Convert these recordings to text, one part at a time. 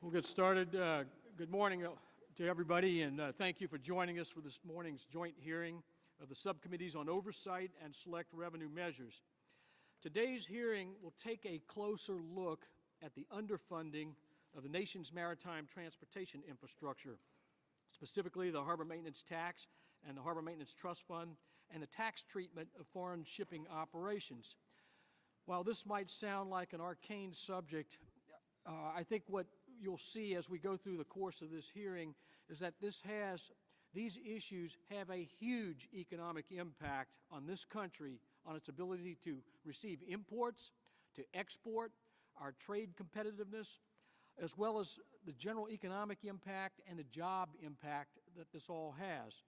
We'll get started. Good morning to everybody, and thank you for joining us for this morning's joint hearing of the subcommittees on oversight and select revenue measures. Today's hearing will take a closer look at the underfunding of the nation's maritime transportation infrastructure, specifically the Harbor Maintenance Tax and the Harbor Maintenance Trust Fund, and the tax treatment of foreign shipping operations. While this might sound like an arcane subject, I think what you'll see as we go through the course of this hearing is that these issues have a huge economic impact on this country, on its ability to receive imports, to export, our trade competitiveness, as well as the general economic impact and the job impact that this all has.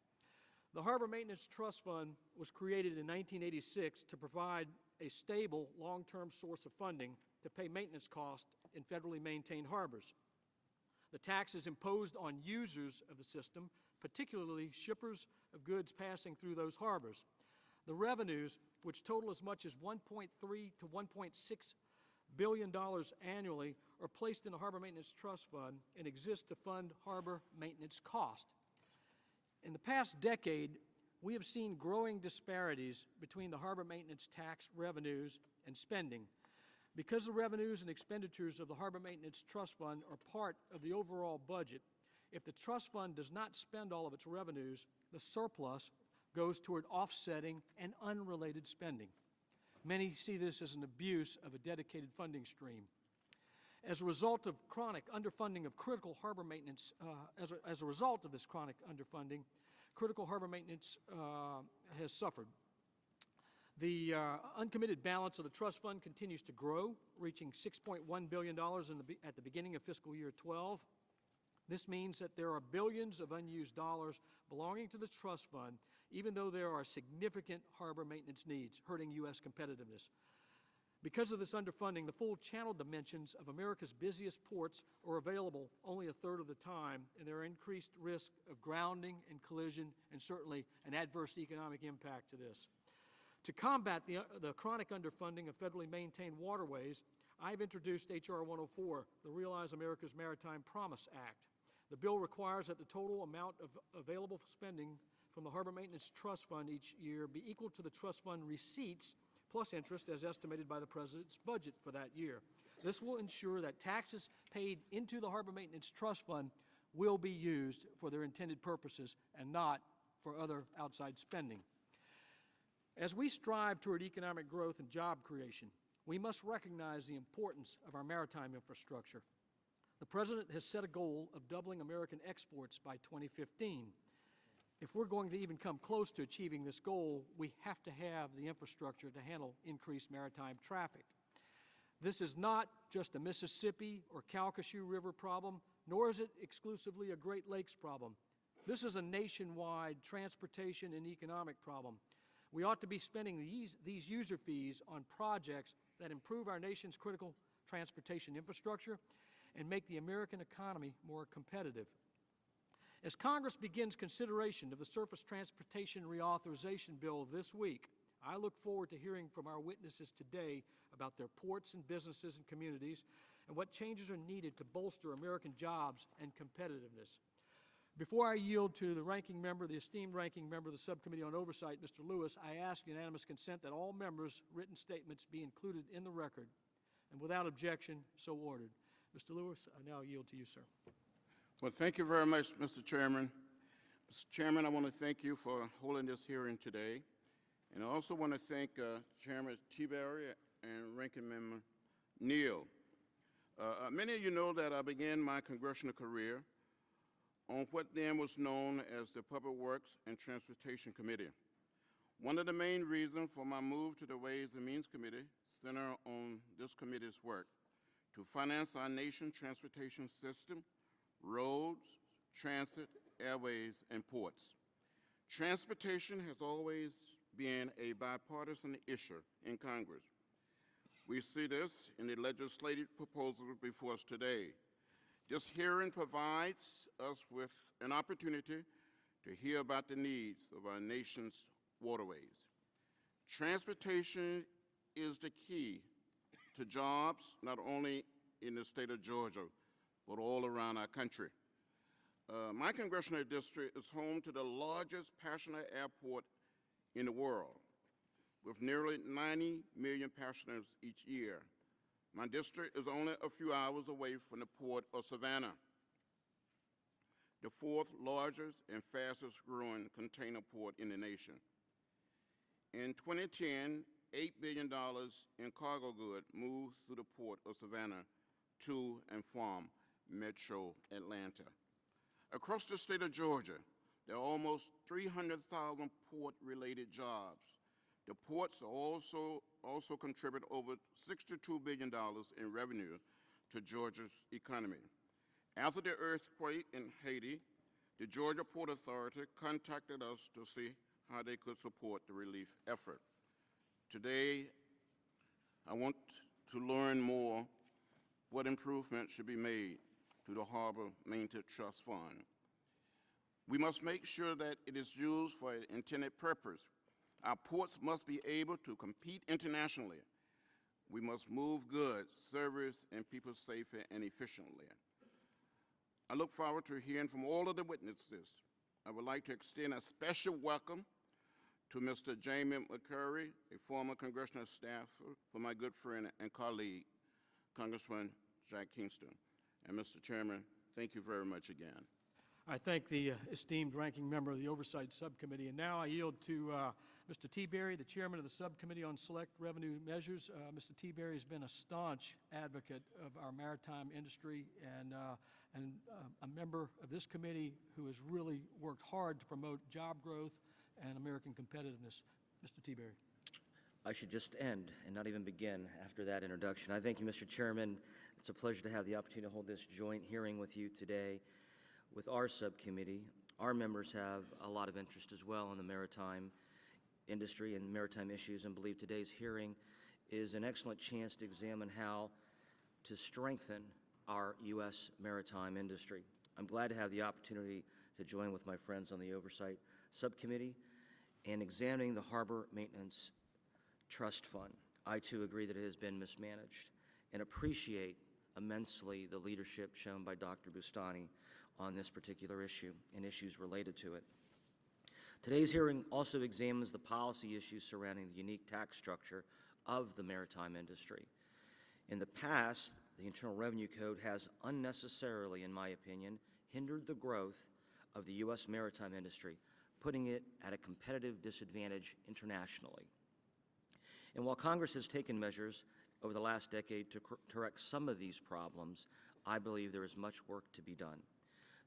The Harbor Maintenance Trust Fund was created in 1986 to provide a stable, long-term source of funding to pay maintenance costs in federally maintained harbors. The tax is imposed on users of the system, particularly shippers of goods passing through those harbors. The revenues, which total as much as $1.3 to $1.6 billion annually, are placed in the Harbor Maintenance Trust Fund and exist to fund harbor maintenance costs. In the past decade, we have seen growing disparities between the harbor maintenance tax revenues and spending. Because the revenues and expenditures of the Harbor Maintenance Trust Fund are part of the overall budget, if the trust fund does not spend all of its revenues, the surplus goes toward offsetting and unrelated spending. Many see this as an abuse of a dedicated funding stream. As a result of chronic underfunding of critical harbor maintenance, as a result of this chronic underfunding, critical harbor maintenance has suffered. The uncommitted balance of the trust fund continues to grow, reaching $6.1 billion at the beginning of fiscal year 12. This means that there are billions of unused dollars belonging to the trust fund, even though there are significant harbor maintenance needs, hurting U.S. competitiveness. Because of this underfunding, the full channel dimensions of America's busiest ports are available only a third of the time, and there are increased risk of grounding and collision, and certainly an adverse economic impact to this. To combat the chronic underfunding of federally maintained waterways, I've introduced H.R. 104, the Realize America's Maritime Promise Act. The bill requires that the total amount of available spending from the Harbor Maintenance Trust Fund each year be equal to the trust fund receipts plus interest as estimated by the President's budget for that year. This will ensure that taxes paid into the Harbor Maintenance Trust Fund will be used for their intended purposes and not for other outside spending. As we strive toward economic growth and job creation, we must recognize the importance of our maritime infrastructure. The President has set a goal of doubling American exports by 2015. If we're going to even come close to achieving this goal, we have to have the infrastructure to handle increased maritime traffic. This is not just a Mississippi or Calcasieu River problem, nor is it exclusively a Great Lakes problem. This is a nationwide transportation and economic problem. We ought to be spending these user fees on projects that improve our nation's critical transportation infrastructure and make the American economy more competitive. As Congress begins consideration of the Surface Transportation Reauthorization Bill this week, I look forward to hearing from our witnesses today about their ports and businesses and communities and what changes are needed to bolster American jobs and competitiveness. Before I yield to the esteemed ranking member of the Subcommittee on Oversight, Mr. Lewis, I ask unanimous consent that all members' written statements be included in the record, and without objection, so ordered. Mr. Lewis, I now yield to you, sir. Well, thank you very much, Mr. Chairman. Mr. Chairman, I want to thank you for holding this hearing today, and I also want to thank Chairman Tiberi and Ranking Member Neal. Many of you know that I began my congressional career on what then was known as the Public Works and Transportation Committee. One of the main reasons for my move to the Ways and Means Committee centered on this committee's work to finance our nation's transportation system, roads, transit, airways, and ports. Transportation has always been a bipartisan issue in Congress. We see this in the legislative proposal before us today. This hearing provides us with an opportunity to hear about the needs of our nation's waterways. Transportation is the key to jobs, not only in the state of Georgia, but all around our country. My congressional district is home to the largest passenger airport in the world, with nearly 90 million passengers each year. My district is only a few hours away from the Port of Savannah, the fourth largest and fastest growing container port in the nation. In 2010, $8 billion in cargo goods moved through the Port of Savannah to and from Metro Atlanta. Across the state of Georgia, there are almost 300,000 port-related jobs. The ports also contribute over $62 billion in revenue to Georgia's economy. After the earthquake in Haiti, the Georgia Port Authority contacted us to see how they could support the relief effort. Today, I want to learn more what improvements should be made to the Harbor Maintenance Trust Fund. We must make sure that it is used for its intended purpose. Our ports must be able to compete internationally. We must move goods, service, and people safely and efficiently. I look forward to hearing from all of the witnesses. I would like to extend a special welcome to Mr. Jamie McCurry, a former congressional staffer for my good friend and colleague, Congressman Jack Kingston. And Mr. Chairman, thank you very much again. I thank the esteemed ranking member of the Oversight Subcommittee. And now I yield to Mr. T. Berry, the chairman of the Subcommittee on Select Revenue Measures. Mr. T. Berry has been a staunch advocate of our maritime industry and a member of this committee who has really worked hard to promote job growth and American competitiveness. Mr. T. Berry. I should just end and not even begin after that introduction. I thank you, Mr. Chairman. It's a pleasure to have the opportunity to hold this joint hearing with you today. With our subcommittee, our members have a lot of interest as well in the maritime industry and maritime issues, and believe today's hearing is an excellent chance to examine how to strengthen our U.S. maritime industry. I'm glad to have the opportunity to join with my friends on the Oversight Subcommittee in examining the Harbor Maintenance Trust Fund. I, too, agree that it has been mismanaged and appreciate immensely the leadership shown by Dr. Bustani on this particular issue and issues related to it. Today's hearing also examines the policy issues surrounding the unique tax structure of the maritime industry. In the past, the Internal Revenue Code has unnecessarily, in my opinion, hindered the growth of the U.S. maritime industry, putting it at a competitive disadvantage internationally. And while Congress has taken measures over the last decade to correct some of these problems, I believe there is much work to be done.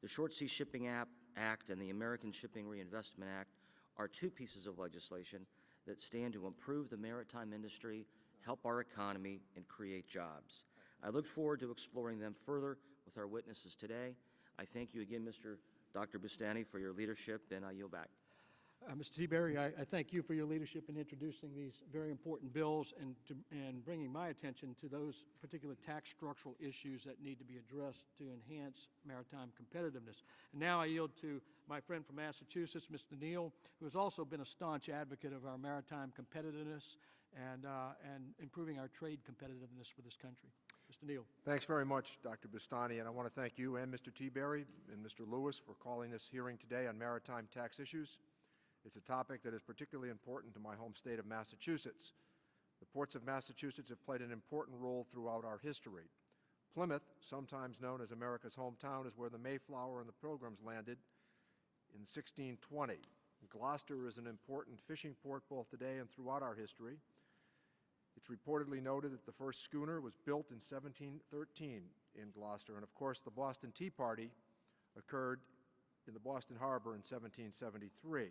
The Short Sea Shipping Act and the American Shipping Reinvestment Act are two pieces of legislation that stand to improve the maritime industry, help our economy, and create jobs. I look forward to exploring them further with our witnesses today. I thank you again, Dr. Bustani, for your leadership, and I yield back. Mr. T. Berry, I thank you for your leadership in introducing these very important bills and bringing my attention to those particular tax structural issues that need to be addressed to enhance maritime competitiveness. And now I yield to my friend from Massachusetts, Mr. Neal, who has also been a staunch advocate of our maritime competitiveness and improving our trade competitiveness for this country. Mr. Neal. Thanks very much, Dr. Bustani, and I want to thank you and Mr. T. Berry and Mr. Lewis for calling this hearing today on maritime tax issues. It's a topic that is particularly important to my home state of Massachusetts. The ports of Massachusetts have played an important role throughout our history. Plymouth, sometimes known as America's hometown, is where the Mayflower and the Pilgrims landed in 1620. Gloucester is an important fishing port both today and throughout our history. It's reportedly noted that the first schooner was built in 1713 in Gloucester, and of course the Boston Tea Party occurred in the Boston Harbor in 1773.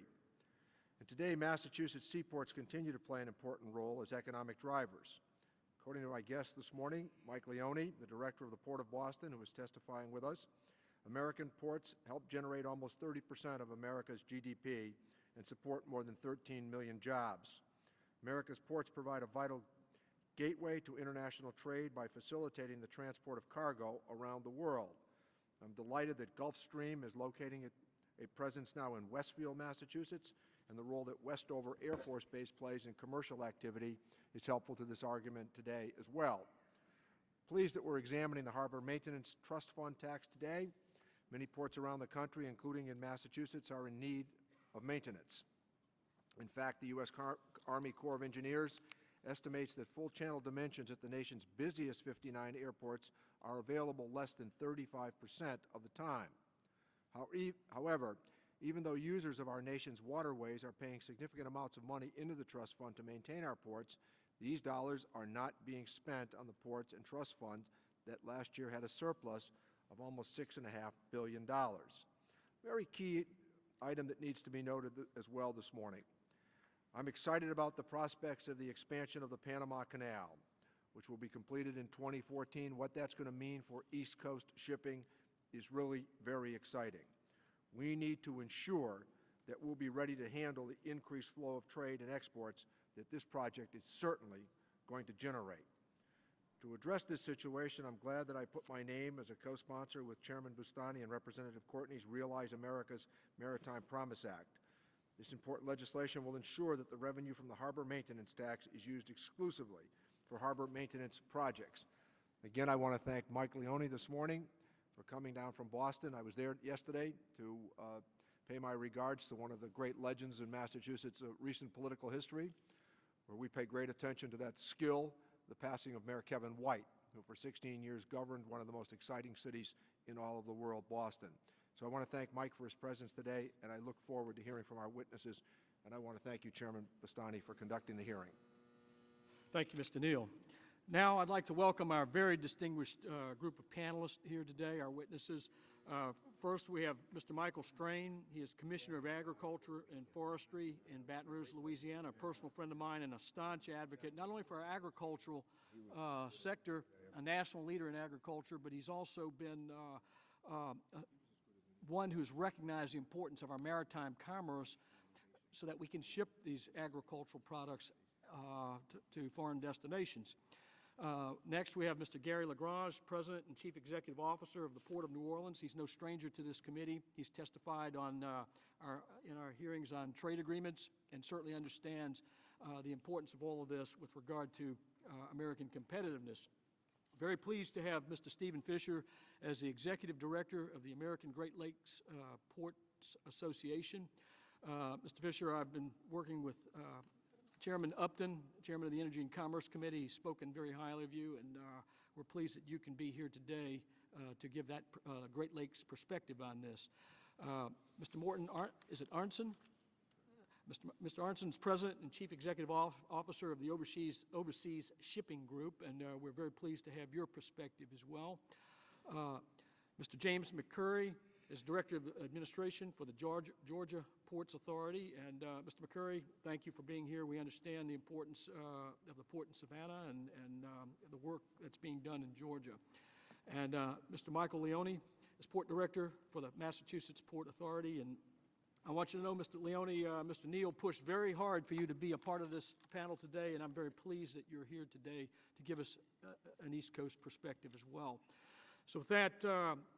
And today, Massachusetts seaports continue to play an important role as economic drivers. According to my guest this morning, Mike Leone, the director of the Port of Boston, who is testifying with us, American ports help generate almost 30% of America's GDP and support more than 13 million jobs. America's ports provide a vital gateway to international trade by facilitating the transport of cargo around the world. I'm delighted that Gulfstream is locating a presence now in Westfield, Massachusetts, and the role that Westover Air Force Base plays in commercial activity is helpful to this argument today as well. pleased that we're examining the Harbor Maintenance Trust Fund tax today. Many ports around the country, including in Massachusetts, are in need of maintenance. In fact, the U.S. Army Corps of Engineers estimates that full channel dimensions at the nation's busiest 59 airports are available less than 35% of the time. However, even though users of our nation's waterways are paying significant amounts of money into the trust fund to maintain our ports, these dollars are not being spent on the ports and trust funds that last year had a surplus of almost $6.5 billion. Very key item that needs to be noted as well this morning. I'm excited about the prospects of the expansion of the Panama Canal, which will be completed in 2014. What that's going to mean for East Coast shipping is really very exciting. We need to ensure that we'll be ready to handle the increased flow of trade and exports that this project is certainly going to generate. To address this situation, I'm glad that I put my name as a co-sponsor with Chairman Bustani and Representative Courtney's Realize America's Maritime Promise Act. This important legislation will ensure that the revenue from the harbor maintenance tax is used exclusively for harbor maintenance projects. Again, I want to thank Mike Leone this morning for coming down from Boston. I was there yesterday to pay my regards to one of the great legends in Massachusetts' recent political history, where we pay great attention to that skill, the passing of Mayor Kevin White, who for 16 years governed one of the most exciting cities in all of the world, Boston. So I want to thank Mike for his presence today, and I look forward to hearing from our witnesses. And I want to thank you, Chairman Bustani, for conducting the hearing. Thank you, Mr. Neal. Now I'd like to welcome our very distinguished group of panelists here today, our witnesses. First, we have Mr. Michael Strain. He is Commissioner of Agriculture and Forestry in Baton Rouge, Louisiana, a personal friend of mine and a staunch advocate, not only for our agricultural sector, a national leader in agriculture, but he's also been one who's recognized the importance of our maritime commerce so that we can ship these agricultural products to foreign destinations. Next, we have Mr. Gary Lagrange, President and Chief Executive Officer of the Port of New Orleans. He's no stranger to this committee. He's testified in our hearings on trade agreements and certainly understands the importance of all of this with regard to American competitiveness. Very pleased to have Mr. Stephen Fisher as the Executive Director of the American Great Lakes Ports Association. Mr. Fisher, I've been working with Chairman Upton, Chairman of the Energy and Commerce Committee. He's spoken very highly of you, and we're pleased that you can be here today to give that Great Lakes perspective on this. Mr. Morton, is it Arnson? Mr. Arnson is President and Chief Executive Officer of the Overseas Shipping Group, and we're very pleased to have your perspective as well. Mr. James McCurry is Director of Administration for the Georgia Ports Authority. And Mr. McCurry, thank you for being here. We understand the importance of the port in Savannah and the work that's being done in Georgia. And Mr. Michael Leone is Port Director for the Massachusetts Port Authority. And I want you to know, Mr. Leone, Mr. Neal pushed very hard for you to be a part of this panel today, and I'm very pleased that you're here today to give us an East Coast perspective as well. So with that,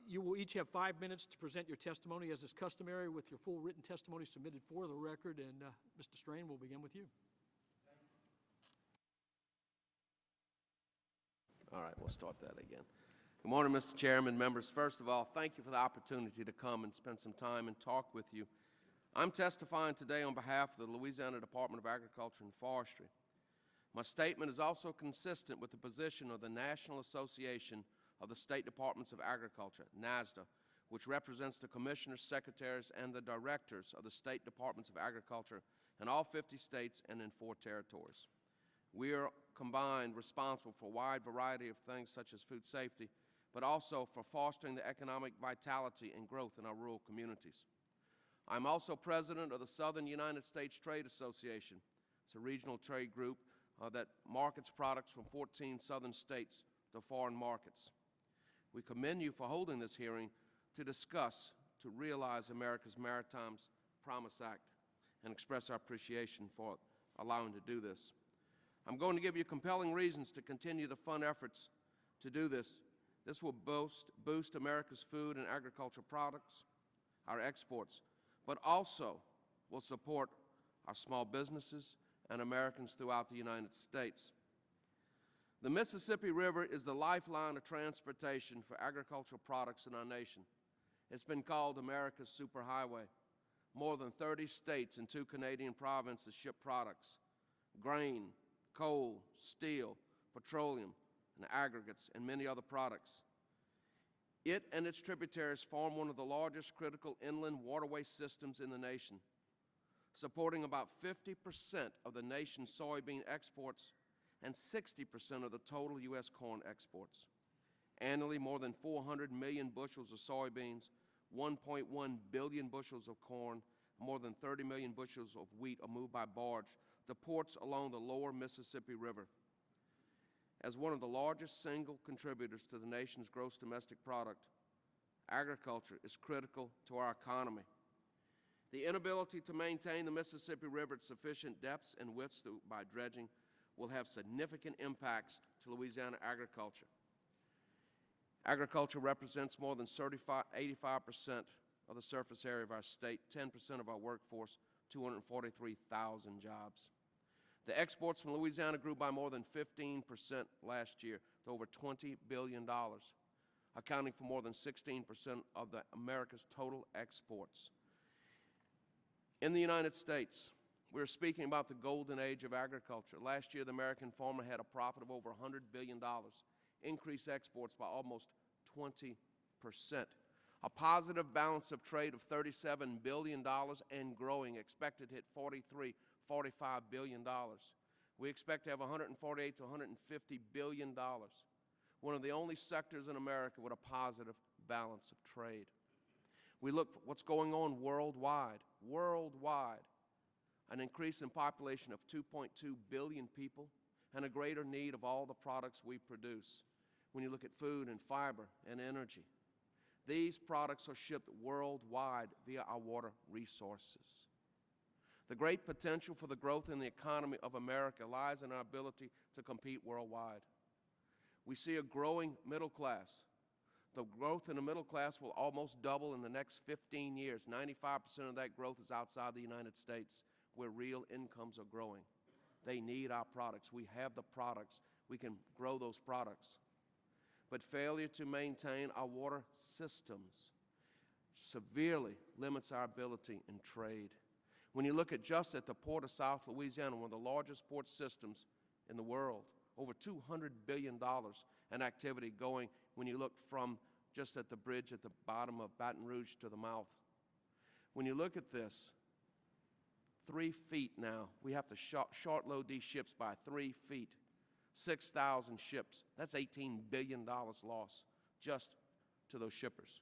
you will each have 5 minutes to present your testimony, as is customary, with your full written testimony submitted for the record. And Mr. Strain, we'll begin with you. All right, we'll start that again. Good morning, Mr. Chairman, members. First of all, thank you for the opportunity to come and spend some time and talk with you. I'm testifying today on behalf of the Louisiana Department of Agriculture and Forestry. My statement is also consistent with the position of the National Association of the State Departments of Agriculture, NASDA, which represents the commissioners, secretaries, and the directors of the State Departments of Agriculture in all 50 states and in 4 territories. We are combined responsible for a wide variety of things such as food safety, but also for fostering the economic vitality and growth in our rural communities. I'm also president of the Southern United States Trade Association. It's a regional trade group that markets products from 14 southern states to foreign markets. We commend you for holding this hearing to discuss, to realize America's Maritime Promise Act and express our appreciation for allowing to do this. I'm going to give you compelling reasons to continue the fund efforts to do this. This will boost America's food and agricultural products, our exports, but also will support our small businesses and Americans throughout the United States. The Mississippi River is the lifeline of transportation for agricultural products in our nation. It's been called America's superhighway. More than 30 states and 2 Canadian provinces ship products: grain, coal, steel, petroleum, and aggregates, and many other products. It and its tributaries form one of the largest critical inland waterway systems in the nation, supporting about 50% of the nation's soybean exports and 60% of the total U.S. corn exports. Annually, more than 400 million bushels of soybeans, 1.1 billion bushels of corn, more than 30 million bushels of wheat are moved by barge to ports along the lower Mississippi River. As one of the largest single contributors to the nation's gross domestic product, agriculture is critical to our economy. The inability to maintain the Mississippi River at sufficient depths and widths by dredging will have significant impacts to Louisiana agriculture. Agriculture represents more than 85% of the surface area of our state, 10% of our workforce, 243,000 jobs. The exports from Louisiana grew by more than 15% last year to over $20 billion, accounting for more than 16% of America's total exports. In the United States, we're speaking about the golden age of agriculture. Last year, the American farmer had a profit of over $100 billion, increased exports by almost 20%. A positive balance of trade of $37 billion and growing, expected to hit $45 billion. We expect to have $148 to $150 billion, one of the only sectors in America with a positive balance of trade. We look at what's going on worldwide. An increase in population of 2.2 billion people and a greater need of all the products we produce. When you look at food and fiber and energy, these products are shipped worldwide via our water resources. The great potential for the growth in the economy of America lies in our ability to compete worldwide. We see a growing middle class. The growth in the middle class will almost double in the next 15 years. 95% of that growth is outside the United States, where real incomes are growing. They need our products. We have the products. We can grow those products. But failure to maintain our water systems severely limits our ability in trade. When you look at just at the Port of South Louisiana, one of the largest port systems in the world, over $200 billion in activity going when you look from just at the bridge at the bottom of Baton Rouge to the mouth. When you look at this, 3 feet now, we have to short load these ships by 3 feet. 6,000 ships, that's $18 billion loss just to those shippers.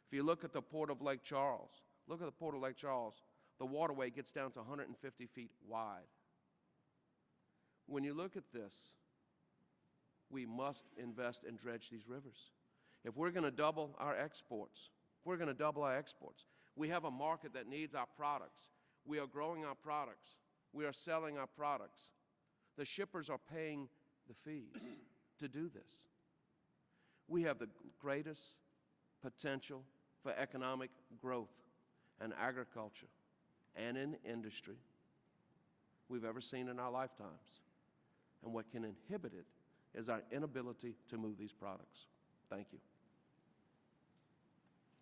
If you look at the Port of Lake Charles, the waterway gets down to 150 feet wide. When you look at this, we must invest and dredge these rivers. If we're going to double our exports, we have a market that needs our products. We are growing our products. We are selling our products. The shippers are paying the fees to do this. We have the greatest potential for economic growth in agriculture and in industry we've ever seen in our lifetimes. And what can inhibit it is our inability to move these products. Thank you.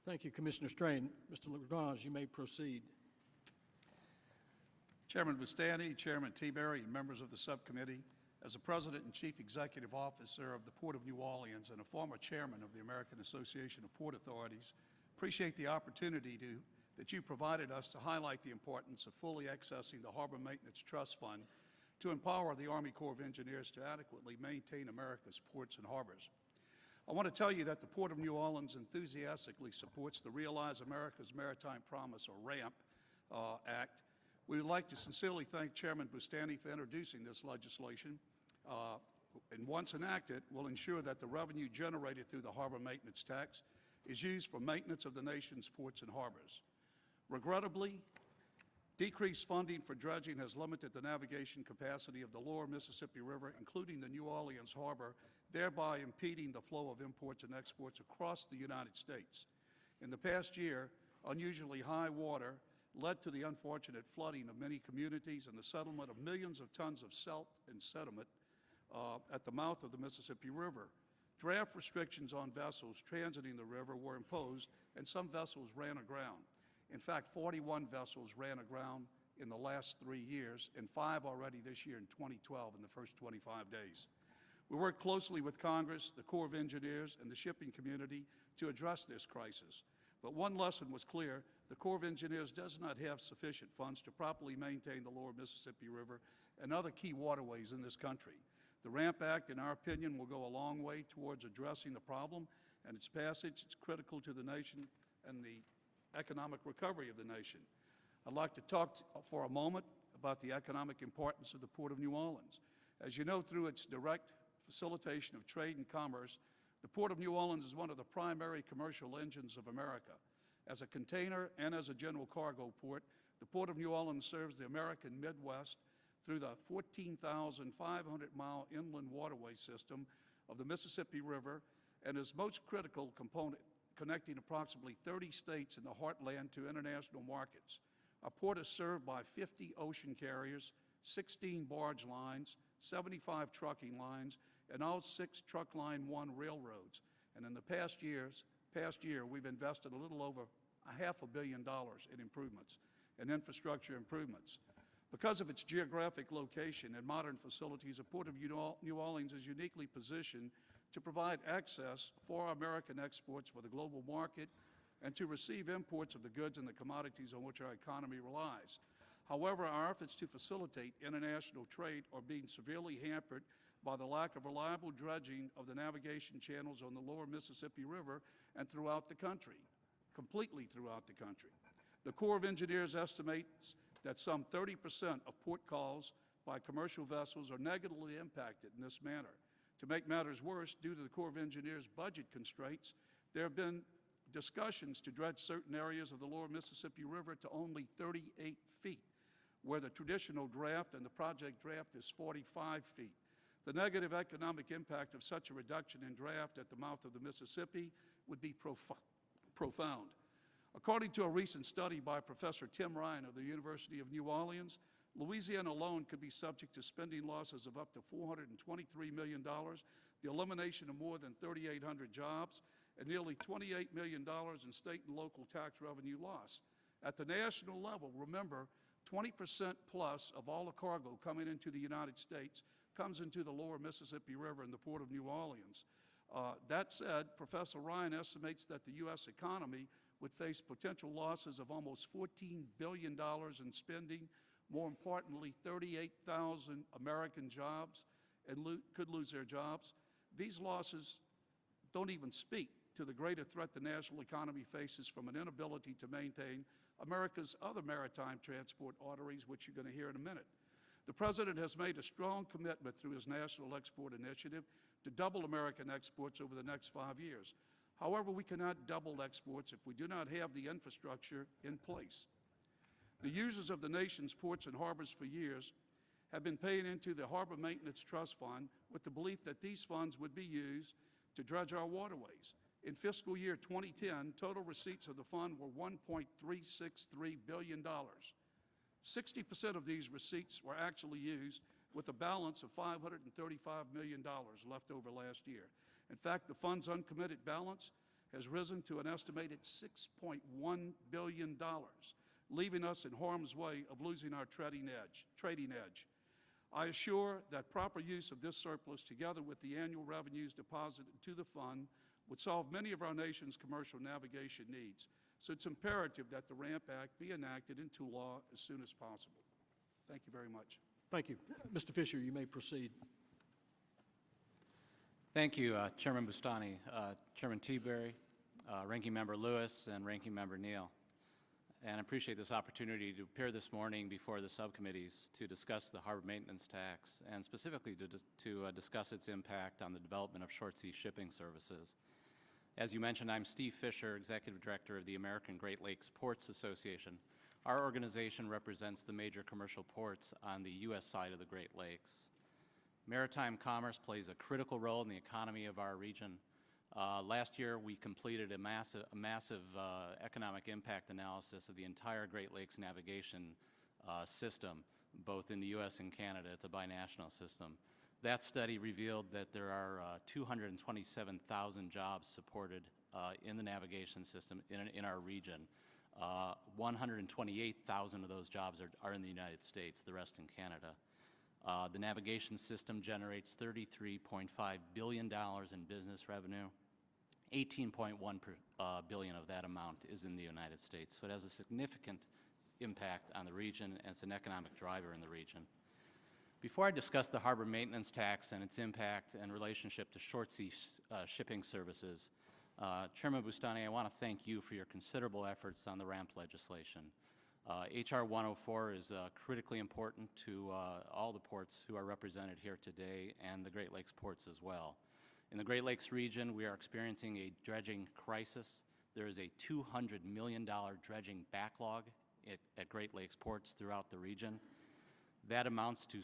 Thank you, Commissioner Strain. Mr. Lagrange, you may proceed. Chairman Bustani, Chairman Tiberi, and members of the subcommittee, as the President and Chief Executive Officer of the Port of New Orleans and a former Chairman of the American Association of Port Authorities, appreciate the opportunity that you provided us to highlight the importance of fully accessing the Harbor Maintenance Trust Fund to empower the Army Corps of Engineers to adequately maintain America's ports and harbors. I want to tell you that the Port of New Orleans enthusiastically supports the Realize America's Maritime Promise, or RAMP, Act. We would like to sincerely thank Chairman Bustani for introducing this legislation, and once enacted, will ensure that the revenue generated through the harbor maintenance tax is used for maintenance of the nation's ports and harbors. Regrettably, decreased funding for dredging has limited the navigation capacity of the lower Mississippi River, including the New Orleans Harbor, thereby impeding the flow of imports and exports across the United States. In the past year, unusually high water led to the unfortunate flooding of many communities and the settlement of millions of tons of silt and sediment at the mouth of the Mississippi River. Draft restrictions on vessels transiting the river were imposed, and some vessels ran aground. In fact, 41 vessels ran aground in the last 3 years, and 5 already this year in 2012 in the first 25 days. We worked closely with Congress, the Corps of Engineers, and the shipping community to address this crisis. But one lesson was clear: the Corps of Engineers does not have sufficient funds to properly maintain the lower Mississippi River and other key waterways in this country. The RAMP Act, in our opinion, will go a long way towards addressing the problem, and its passage is critical to the nation and the economic recovery of the nation. I'd like to talk for a moment about the economic importance of the Port of New Orleans. As you know, through its direct facilitation of trade and commerce, the Port of New Orleans is one of the primary commercial engines of America. As a container and as a general cargo port, the Port of New Orleans serves the American Midwest through the 14,500-mile inland waterway system of the Mississippi River, and is most critical component connecting approximately 30 states in the heartland to international markets. Our port is served by 50 ocean carriers, 16 barge lines, 75 trucking lines, and all 6 Truck Line 1 railroads. And in the past year, we've invested a little over $500 million in improvements and infrastructure improvements. Because of its geographic location and modern facilities, the Port of New Orleans is uniquely positioned to provide access for American exports for the global market and to receive imports of the goods and the commodities on which our economy relies. However, our efforts to facilitate international trade are being severely hampered by the lack of reliable dredging of the navigation channels on the lower Mississippi River and throughout the country, completely throughout the country. The Corps of Engineers estimates that some 30% of port calls by commercial vessels are negatively impacted in this manner. To make matters worse, due to the Corps of Engineers' budget constraints, there have been discussions to dredge certain areas of the lower Mississippi River to only 38 feet, where the traditional draft and the project draft is 45 feet. The negative economic impact of such a reduction in draft at the mouth of the Mississippi would be profound. According to a recent study by Professor Tim Ryan of the University of New Orleans, Louisiana alone could be subject to spending losses of up to $423 million, the elimination of more than 3,800 jobs, and nearly $28 million in state and local tax revenue loss. At the national level, remember, 20% plus of all the cargo coming into the United States comes into the lower Mississippi River in the Port of New Orleans. That said, Professor Ryan estimates that the U.S. economy would face potential losses of almost $14 billion in spending. More importantly, 38,000 American jobs and could lose their jobs. These losses don't even speak to the greater threat the national economy faces from an inability to maintain America's other maritime transport arteries, which you're going to hear in a minute. The President has made a strong commitment through his National Export Initiative to double American exports over the next 5 years. However, we cannot double exports if we do not have the infrastructure in place. The users of the nation's ports and harbors for years have been paying into the Harbor Maintenance Trust Fund with the belief that these funds would be used to dredge our waterways. In fiscal year 2010, total receipts of the fund were $1.363 billion. 60% of these receipts were actually used, with a balance of $535 million left over last year. In fact, the fund's uncommitted balance has risen to an estimated $6.1 billion, leaving us in harm's way of losing our trading edge. I assure that proper use of this surplus, together with the annual revenues deposited to the fund, would solve many of our nation's commercial navigation needs. So it's imperative that the RAMP Act be enacted into law as soon as possible. Thank you very much. Thank you. Mr. Fisher, you may proceed. Thank you, Chairman Bustani, Chairman Teaberry, Ranking Member Lewis, and Ranking Member Neal. And I appreciate this opportunity to appear this morning before the subcommittees to discuss the harbor maintenance tax, and specifically to discuss its impact on the development of short-sea shipping services. As you mentioned, I'm Steve Fisher, Executive Director of the American Great Lakes Ports Association. Our organization represents the major commercial ports on the U.S. side of the Great Lakes. Maritime commerce plays a critical role in the economy of our region. Last year, we completed a massive economic impact analysis of the entire Great Lakes navigation system, both in the U.S. and Canada. It's a binational system. That study revealed that there are 227,000 jobs supported in the navigation system in our region. 128,000 of those jobs are in the United States, the rest in Canada. The navigation system generates $33.5 billion in business revenue. 18.1 billion of that amount is in the United States. So it has a significant impact on the region, and it's an economic driver in the region. Before I discuss the harbor maintenance tax and its impact and relationship to short sea shipping services, Chairman Bustani, I want to thank you for your considerable efforts on the RAMP legislation. H.R. 104 is critically important to all the ports who are represented here today and the Great Lakes ports as well. In the Great Lakes region, we are experiencing a dredging crisis. There is a $200 million dredging backlog at Great Lakes ports throughout the region. That amounts to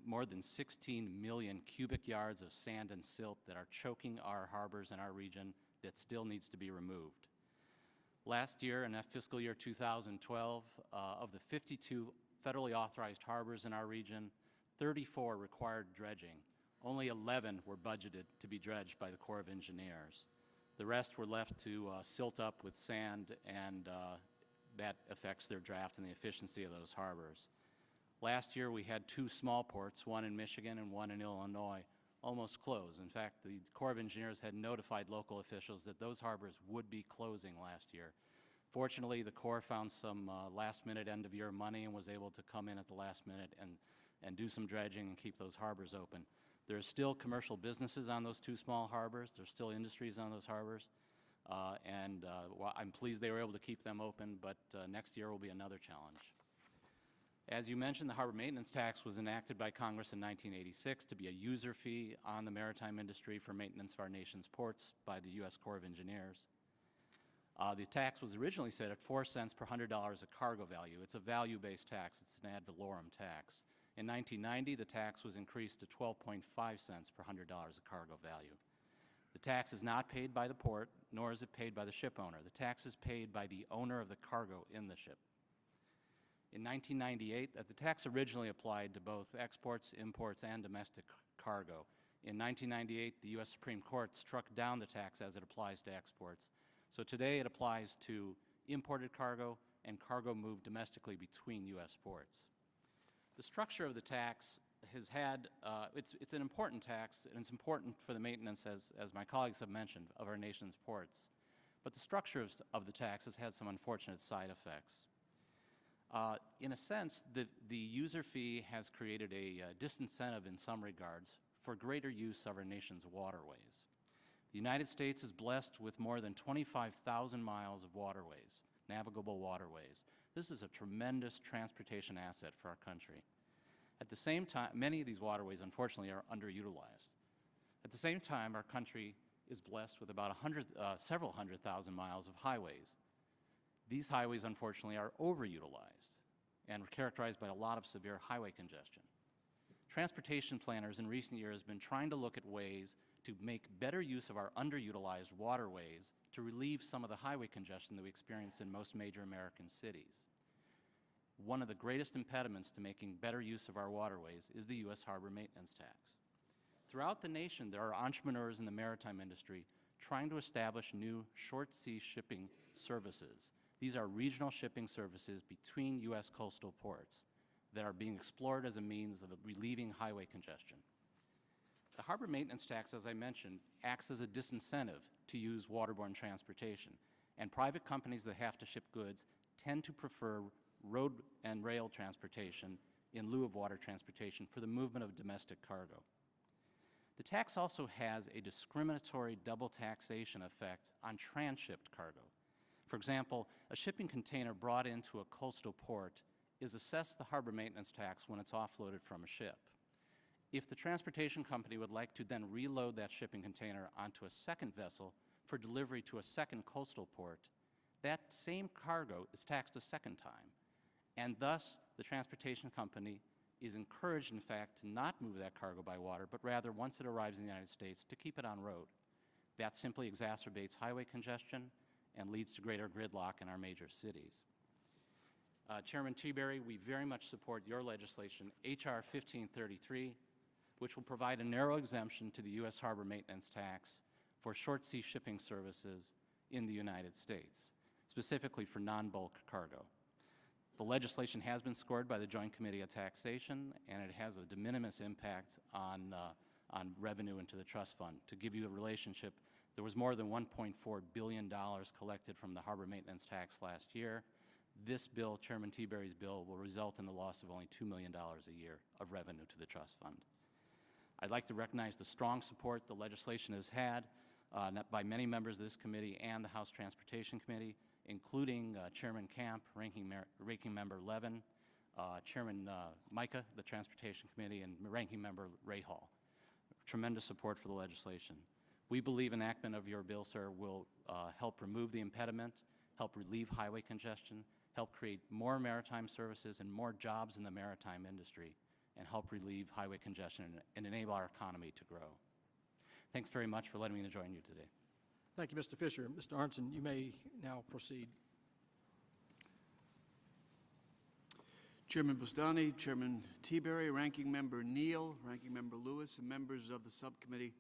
more than 16 million cubic yards of sand and silt that are choking our harbors in our region that still needs to be removed. Last year, in fiscal year 2012, of the 52 federally authorized harbors in our region, 34 required dredging. Only 11 were budgeted to be dredged by the Corps of Engineers. The rest were left to silt up with sand, and that affects their draft and the efficiency of those harbors. Last year, we had 2 small ports, one in Michigan and one in Illinois, almost closed. In fact, the Corps of Engineers had notified local officials that those harbors would be closing last year. Fortunately, the Corps found some last-minute end-of-year money and was able to come in at the last minute and do some dredging and keep those harbors open. There are still commercial businesses on those 2 small harbors. There's still industries on those harbors. Well, I'm pleased they were able to keep them open, but next year will be another challenge. As you mentioned, the harbor maintenance tax was enacted by Congress in 1986 to be a user fee on the maritime industry for maintenance of our nation's ports by the U.S. Corps of Engineers. The tax was originally set at 4 cents per $100 of cargo value. It's a value-based tax. It's an ad valorem tax. In 1990, the tax was increased to 12.5 cents per $100 of cargo value. The tax is not paid by the port, nor is it paid by the ship owner. The tax is paid by the owner of the cargo in the ship. In 1998, the tax originally applied to both exports, imports, and domestic cargo. In 1998, the U.S. Supreme Court struck down the tax as it applies to exports. So today it applies to imported cargo and cargo moved domestically between U.S. ports. The structure of the tax has had, it's an important tax, and it's important for the maintenance, as my colleagues have mentioned, of our nation's ports. But the structure of the tax has had some unfortunate side effects. In a sense, the user fee has created a disincentive in some regards for greater use of our nation's waterways. The United States is blessed with more than 25,000 miles of waterways, navigable waterways. This is a tremendous transportation asset for our country. At the same time, many of these waterways, unfortunately, are underutilized. At the same time, our country is blessed with about several hundred thousand miles of highways. These highways, unfortunately, are overutilized and are characterized by a lot of severe highway congestion. Transportation planners in recent years have been trying to look at ways to make better use of our underutilized waterways to relieve some of the highway congestion that we experience in most major American cities. One of the greatest impediments to making better use of our waterways is the U.S. harbor maintenance tax. Throughout the nation, there are entrepreneurs in the maritime industry trying to establish new short-sea shipping services. These are regional shipping services between U.S. coastal ports that are being explored as a means of relieving highway congestion. The harbor maintenance tax, as I mentioned, acts as a disincentive to use waterborne transportation, and private companies that have to ship goods tend to prefer road and rail transportation in lieu of water transportation for the movement of domestic cargo. The tax also has a discriminatory double taxation effect on transshipped cargo. For example, a shipping container brought into a coastal port is assessed the harbor maintenance tax when it's offloaded from a ship. If the transportation company would like to then reload that shipping container onto a second vessel for delivery to a second coastal port, that same cargo is taxed a second time. And thus, the transportation company is encouraged, in fact, to not move that cargo by water, but rather, once it arrives in the United States, to keep it on road. That simply exacerbates highway congestion and leads to greater gridlock in our major cities. Chairman Tiberi, we very much support your legislation, H.R. 1533, which will provide a narrow exemption to the U.S. harbor maintenance tax for short sea shipping services in the United States, specifically for non-bulk cargo. The legislation has been scored by the Joint Committee of Taxation, and it has a de minimis impact on revenue into the trust fund. To give you a relationship, there was more than $1.4 billion collected from the harbor maintenance tax last year. This bill, Chairman Teaberry's bill, will result in the loss of only $2 million a year of revenue to the trust fund. I'd like to recognize the strong support the legislation has had by many members of this committee and the House Transportation Committee, including Chairman Camp, Ranking Member Levin, Chairman Micah, the Transportation Committee, and Ranking Member Ray Hall. Tremendous support for the legislation. We believe enactment of your bill, sir, will help remove the impediment, help relieve highway congestion, help create more maritime services and more jobs in the maritime industry, and help relieve highway congestion and enable our economy to grow. Thanks very much for letting me join you today. Thank you, Mr. Fisher. Mr. Arnson, you may now proceed. Chairman Bustani, Chairman Teaberry, Ranking Member Neal, Ranking Member Lewis, and members of the subcommittee,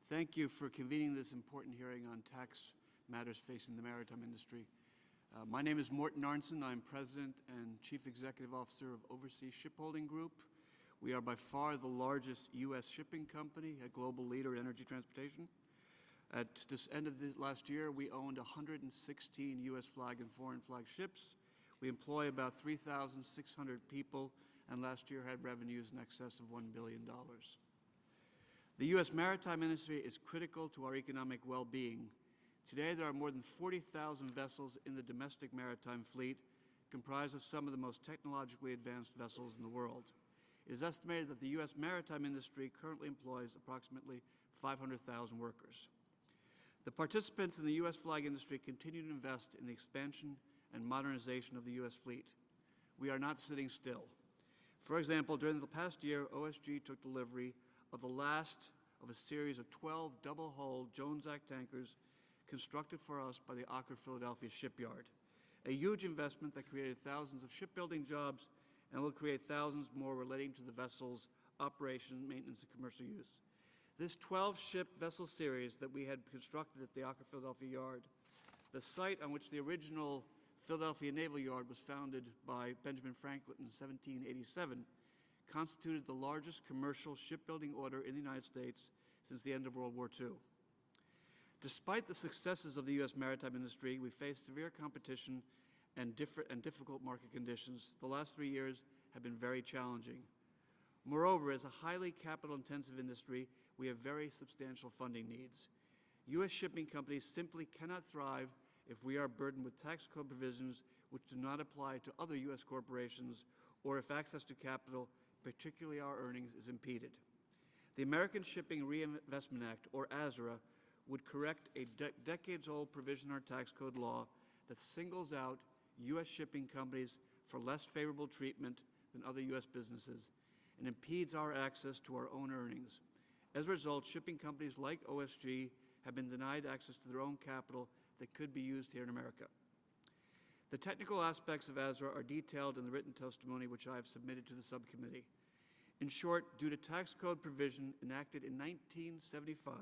thank you for convening this important hearing on tax matters facing the maritime industry. My name is Morton Arnson. I'm President and Chief Executive Officer of Overseas Shipholding Group. We are by far the largest U.S. shipping company, a global leader in energy transportation. At this end of the last year, we owned 116 U.S. flag and foreign flag ships. We employ about 3,600 people, and last year had revenues in excess of $1 billion. The U.S. maritime industry is critical to our economic well-being. Today, there are more than 40,000 vessels in the domestic maritime fleet, comprised of some of the most technologically advanced vessels in the world. It is estimated that the U.S. maritime industry currently employs approximately 500,000 workers. The participants in the U.S. flag industry continue to invest in the expansion and modernization of the U.S. fleet. We are not sitting still. For example, during the past year, OSG took delivery of the last of a series of 12 double-hull Jones Act tankers constructed for us by the Aker Philadelphia shipyard, a huge investment that created thousands of shipbuilding jobs and will create thousands more relating to the vessel's operation, maintenance, and commercial use. This 12-ship vessel series that we had constructed at the Aker Philadelphia Yard, the site on which the original Philadelphia Naval Yard was founded by Benjamin Franklin in 1787, constituted the largest commercial shipbuilding order in the United States since the end of World War II. Despite the successes of the U.S. maritime industry, we faced severe competition and difficult market conditions. The last 3 years have been very challenging. Moreover, as a highly capital-intensive industry, we have very substantial funding needs. U.S. shipping companies simply cannot thrive if we are burdened with tax code provisions which do not apply to other U.S. corporations, or if access to capital, particularly our earnings, is impeded. The American Shipping Reinvestment Act, or ASRA, would correct a decades-old provision in our tax code law that singles out U.S. shipping companies for less favorable treatment than other U.S. businesses and impedes our access to our own earnings. As a result, shipping companies like OSG have been denied access to their own capital that could be used here in America. The technical aspects of ASRA are detailed in the written testimony which I have submitted to the subcommittee. In short, due to tax code provision enacted in 1975,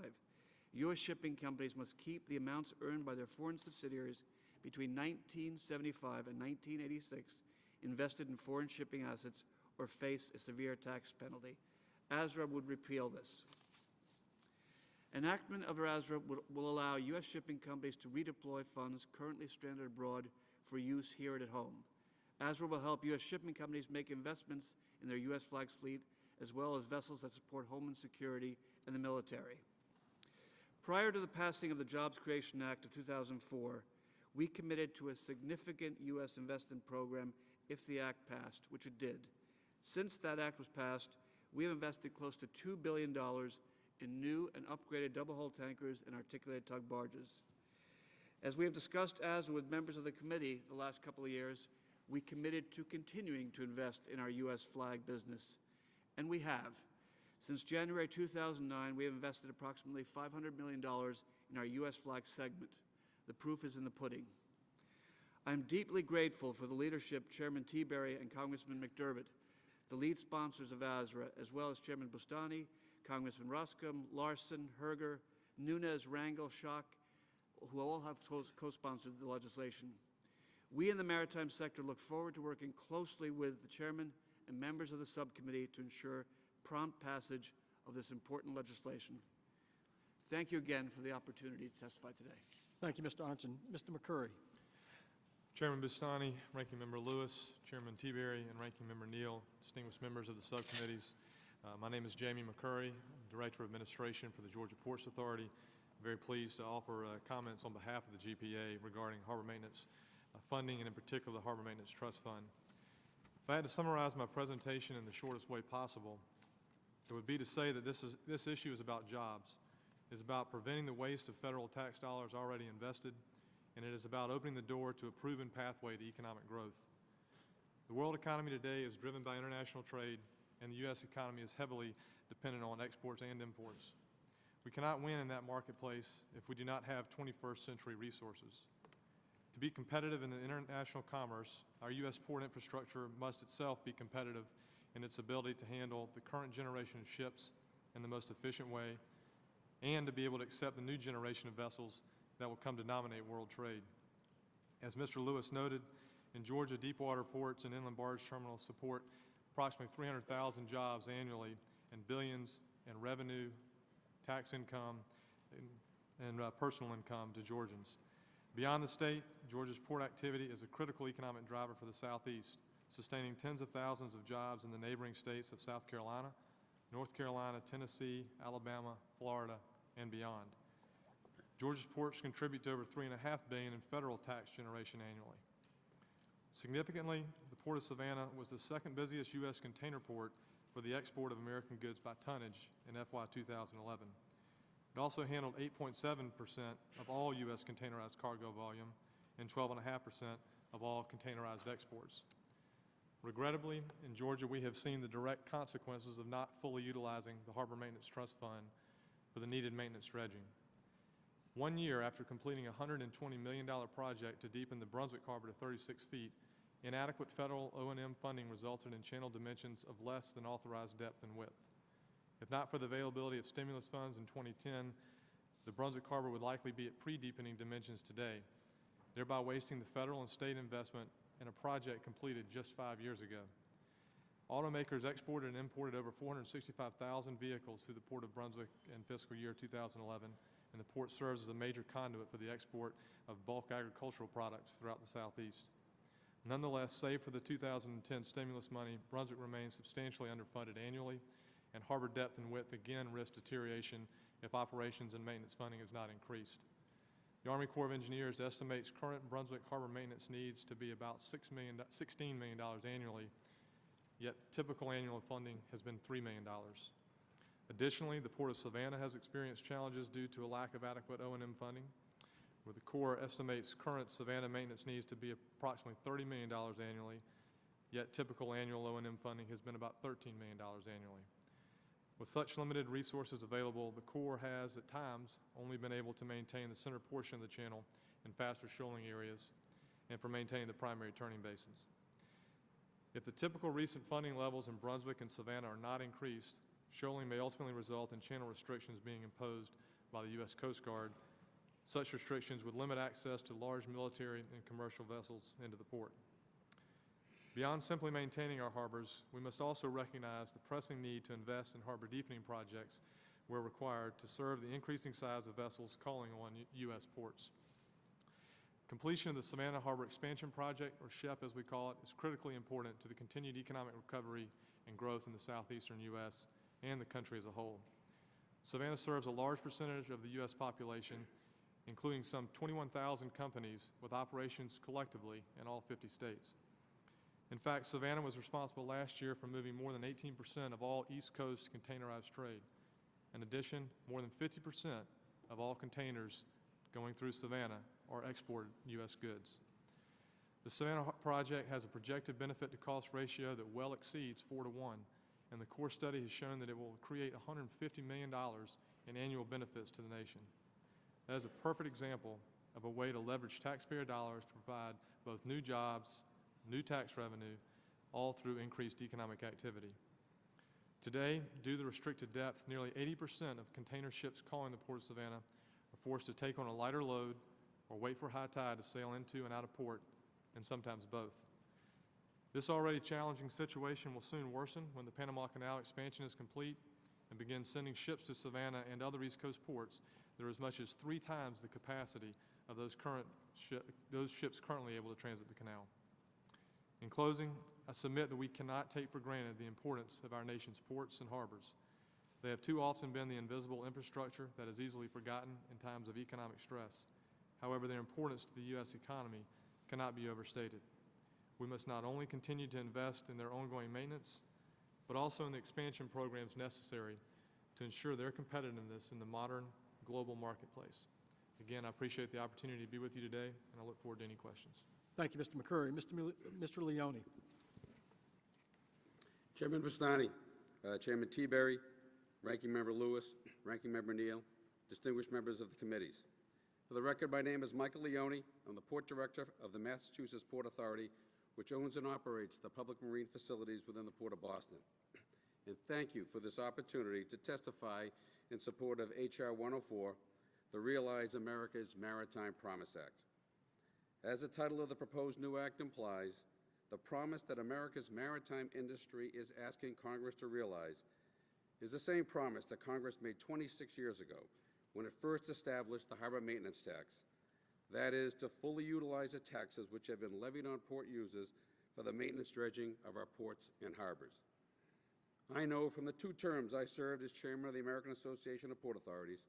U.S. shipping companies must keep the amounts earned by their foreign subsidiaries between 1975 and 1986 invested in foreign shipping assets or face a severe tax penalty. ASRA would repeal this. Enactment of ASRA will allow U.S. shipping companies to redeploy funds currently stranded abroad for use here and at home. ASRA will help U.S. shipping companies make investments in their U.S. flags fleet, as well as vessels that support homeland security and the military. Prior to the passing of the Jobs Creation Act of 2004, we committed to a significant U.S. investment program if the act passed, which it did. Since that act was passed, we have invested close to $2 billion in new and upgraded double-hull tankers and articulated tug barges. As we have discussed ASRA with members of the committee the last couple of years, we committed to continuing to invest in our U.S. flag business, and we have. Since January 2009, we have invested approximately $500 million in our U.S. flag segment. The proof is in the pudding. I am deeply grateful for the leadership Chairman Teaberry and Congressman McDermott, the lead sponsors of ASRA, as well as Chairman Bustani, Congressman Roscom, Larson, Herger, Nunes, Rangel, Schock, who all have co-sponsored the legislation. We in the maritime sector look forward to working closely with the chairman and members of the subcommittee to ensure prompt passage of this important legislation. Thank you again for the opportunity to testify today. Thank you, Mr. Arntzen. Mr. McCurry. Chairman Bustani, Ranking Member Lewis, Chairman Teaberry, and Ranking Member Neal, distinguished members of the subcommittees. My name is Jamie McCurry, Director of Administration for the Georgia Ports Authority. I'm very pleased to offer comments on behalf of the GPA regarding harbor maintenance funding, and in particular the Harbor Maintenance Trust Fund. If I had to summarize my presentation in the shortest way possible, it would be to say that this issue is about jobs. It is about preventing the waste of federal tax dollars already invested, and it is about opening the door to a proven pathway to economic growth. The world economy today is driven by international trade, and the U.S. economy is heavily dependent on exports and imports. We cannot win in that marketplace if we do not have 21st century resources. To be competitive in the international commerce, our U.S. port infrastructure must itself be competitive in its ability to handle the current generation of ships in the most efficient way, and to be able to accept the new generation of vessels that will come to dominate world trade. As Mr. Lewis noted, in Georgia, deepwater ports and inland barge terminals support approximately 300,000 jobs annually and billions in revenue, tax income, and personal income to Georgians. Beyond the state, Georgia's port activity is a critical economic driver for the Southeast, sustaining tens of thousands of jobs in the neighboring states of South Carolina, North Carolina, Tennessee, Alabama, Florida, and beyond. Georgia's ports contribute to over $3.5 billion in federal tax generation annually. Significantly, the Port of Savannah was the second busiest U.S. container port for the export of American goods by tonnage in FY 2011. It also handled 8.7% of all U.S. containerized cargo volume and 12.5% of all containerized exports. Regrettably, in Georgia, we have seen the direct consequences of not fully utilizing the Harbor Maintenance Trust Fund for the needed maintenance dredging. 1 year after completing a $120 million project to deepen the Brunswick Harbor to 36 feet, inadequate federal O&M funding resulted in channel dimensions of less than authorized depth and width. If not for the availability of stimulus funds in 2010, the Brunswick Harbor would likely be at pre-deepening dimensions today, thereby wasting the federal and state investment in a project completed just 5 years ago. Automakers exported and imported over 465,000 vehicles through the Port of Brunswick in fiscal year 2011, and the port serves as a major conduit for the export of bulk agricultural products throughout the Southeast. Nonetheless, save for the 2010 stimulus money, Brunswick remains substantially underfunded annually, and harbor depth and width again risk deterioration if operations and maintenance funding is not increased. The Army Corps of Engineers estimates current Brunswick harbor maintenance needs to be about $16 million annually, yet typical annual funding has been $3 million. Additionally, the Port of Savannah has experienced challenges due to a lack of adequate O&M funding, where the Corps estimates current Savannah maintenance needs to be approximately $30 million annually, yet typical annual O&M funding has been about $13 million annually. With such limited resources available, the Corps has, at times, only been able to maintain the center portion of the channel in faster shoaling areas and for maintaining the primary turning basins. If the typical recent funding levels in Brunswick and Savannah are not increased, shoaling may ultimately result in channel restrictions being imposed by the U.S. Coast Guard. Such restrictions would limit access to large military and commercial vessels into the port. Beyond simply maintaining our harbors, we must also recognize the pressing need to invest in harbor deepening projects where required to serve the increasing size of vessels calling on U.S. ports. Completion of the Savannah Harbor Expansion Project, or SHEP as we call it, is critically important to the continued economic recovery and growth in the southeastern U.S. and the country as a whole. Savannah serves a large percentage of the U.S. population, including some 21,000 companies with operations collectively in all 50 states. In fact, Savannah was responsible last year for moving more than 18% of all East Coast containerized trade. In addition, more than 50% of all containers going through Savannah are exported U.S. goods. The Savannah project has a projected benefit to cost ratio that well exceeds 4 to 1, and the Corps study has shown that it will create $150 million in annual benefits to the nation. That is a perfect example of a way to leverage taxpayer dollars to provide both new jobs, new tax revenue, all through increased economic activity. Today, due to the restricted depth, nearly 80% of container ships calling the Port of Savannah are forced to take on a lighter load or wait for high tide to sail into and out of port, and sometimes both. This already challenging situation will soon worsen when the Panama Canal expansion is complete and begins sending ships to Savannah and other East Coast ports that are as much as 3 times the capacity of those ships currently able to transit the canal. In closing, I submit that we cannot take for granted the importance of our nation's ports and harbors. They have too often been the invisible infrastructure that is easily forgotten in times of economic stress. However, their importance to the U.S. economy cannot be overstated. We must not only continue to invest in their ongoing maintenance, but also in the expansion programs necessary to ensure their competitiveness in the modern global marketplace. Again, I appreciate the opportunity to be with you today, and I look forward to any questions. Thank you, Mr. McCurry. Mr. Leone. Chairman Bustani, Chairman Teaberry, Ranking Member Lewis, Ranking Member Neal, distinguished members of the committees. For the record, my name is Michael Leone. I'm the Port Director of the Massachusetts Port Authority, which owns and operates the public marine facilities within the Port of Boston. And thank you for this opportunity to testify in support of H.R. 104, the Realize America's Maritime Promise Act. As the title of the proposed new act implies, the promise that America's maritime industry is asking Congress to realize is the same promise that Congress made 26 years ago when it first established the harbor maintenance tax. That is, to fully utilize the taxes which have been levied on port users for the maintenance dredging of our ports and harbors. I know from the 2 terms I served as chairman of the American Association of Port Authorities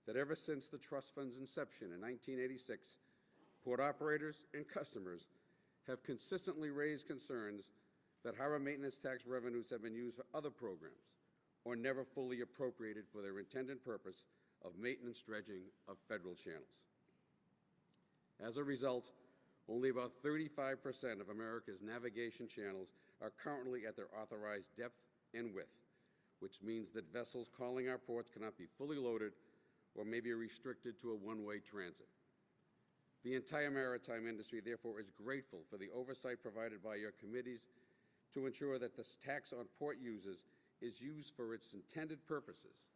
that ever since the trust fund's inception in 1986, port operators and customers have consistently raised concerns that harbor maintenance tax revenues have been used for other programs or never fully appropriated for their intended purpose of maintenance dredging of federal channels. As a result, only about 35% of America's navigation channels are currently at their authorized depth and width, which means that vessels calling our ports cannot be fully loaded or may be restricted to a one-way transit. The entire maritime industry, therefore, is grateful for the oversight provided by your committees to ensure that this tax on port users is used for its intended purposes,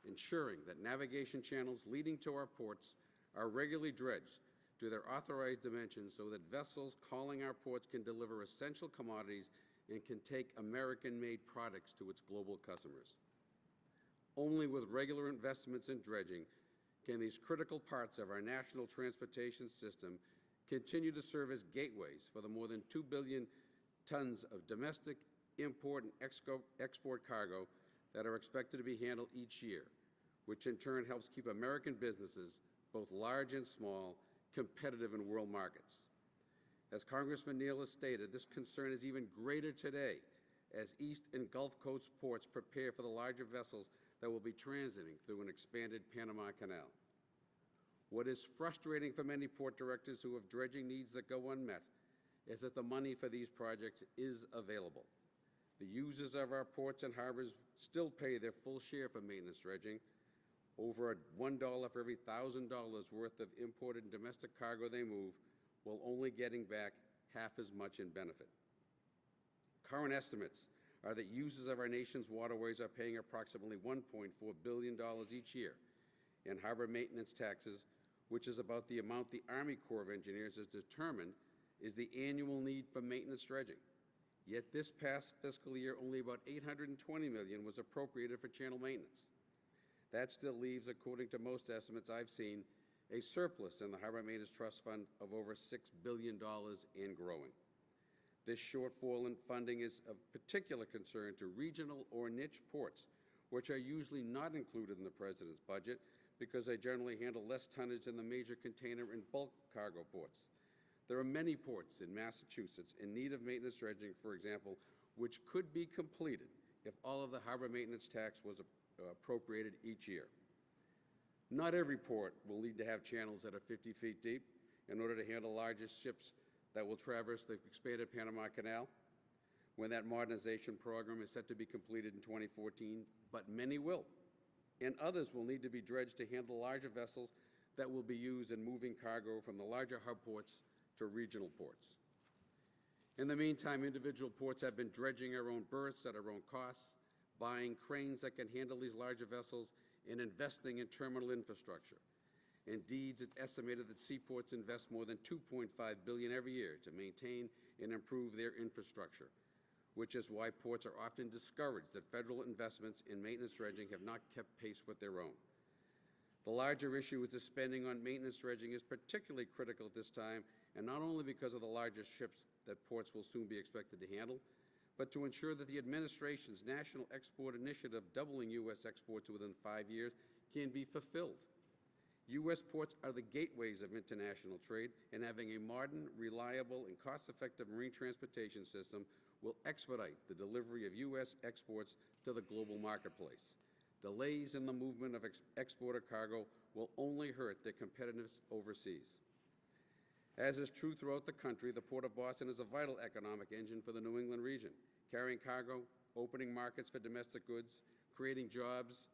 ensuring that navigation channels leading to our ports are regularly dredged to their authorized dimensions so that vessels calling our ports can deliver essential commodities and can take American-made products to its global customers. Only with regular investments in dredging can these critical parts of our national transportation system continue to serve as gateways for the more than 2 billion tons of domestic, import, and export cargo that are expected to be handled each year, which in turn helps keep American businesses, both large and small, competitive in world markets. As Congressman Neal has stated, this concern is even greater today as East and Gulf Coast ports prepare for the larger vessels that will be transiting through an expanded Panama Canal. What is frustrating for many port directors who have dredging needs that go unmet is that the money for these projects is available. The users of our ports and harbors still pay their full share for maintenance dredging, over $1 for every $1,000 worth of imported and domestic cargo they move, while only getting back half as much in benefit. Current estimates are that users of our nation's waterways are paying approximately $1.4 billion each year in harbor maintenance taxes, which is about the amount the Army Corps of Engineers has determined is the annual need for maintenance dredging. Yet this past fiscal year, only about $820 million was appropriated for channel maintenance. That still leaves, according to most estimates I've seen, a surplus in the Harbor Maintenance Trust Fund of over $6 billion and growing. This shortfall in funding is of particular concern to regional or niche ports, which are usually not included in the President's budget because they generally handle less tonnage than the major container and bulk cargo ports. There are many ports in Massachusetts in need of maintenance dredging, for example, which could be completed if all of the harbor maintenance tax was appropriated each year. Not every port will need to have channels that are 50 feet deep in order to handle largest ships that will traverse the expanded Panama Canal when that modernization program is set to be completed in 2014, but many will. And others will need to be dredged to handle larger vessels that will be used in moving cargo from the larger hub ports to regional ports. In the meantime, individual ports have been dredging our own berths at our own costs, buying cranes that can handle these larger vessels, and investing in terminal infrastructure. Indeed, it's estimated that seaports invest more than $2.5 billion every year to maintain and improve their infrastructure, which is why ports are often discouraged that federal investments in maintenance dredging have not kept pace with their own. The larger issue with the spending on maintenance dredging is particularly critical at this time, and not only because of the larger ships that ports will soon be expected to handle, but to ensure that the administration's national export initiative doubling U.S. exports within 5 years can be fulfilled. U.S. ports are the gateways of international trade, and having a modern, reliable, and cost-effective marine transportation system will expedite the delivery of U.S. exports to the global marketplace. Delays in the movement of exporter cargo will only hurt their competitiveness overseas. As is true throughout the country, the Port of Boston is a vital economic engine for the New England region, carrying cargo, opening markets for domestic goods, creating jobs,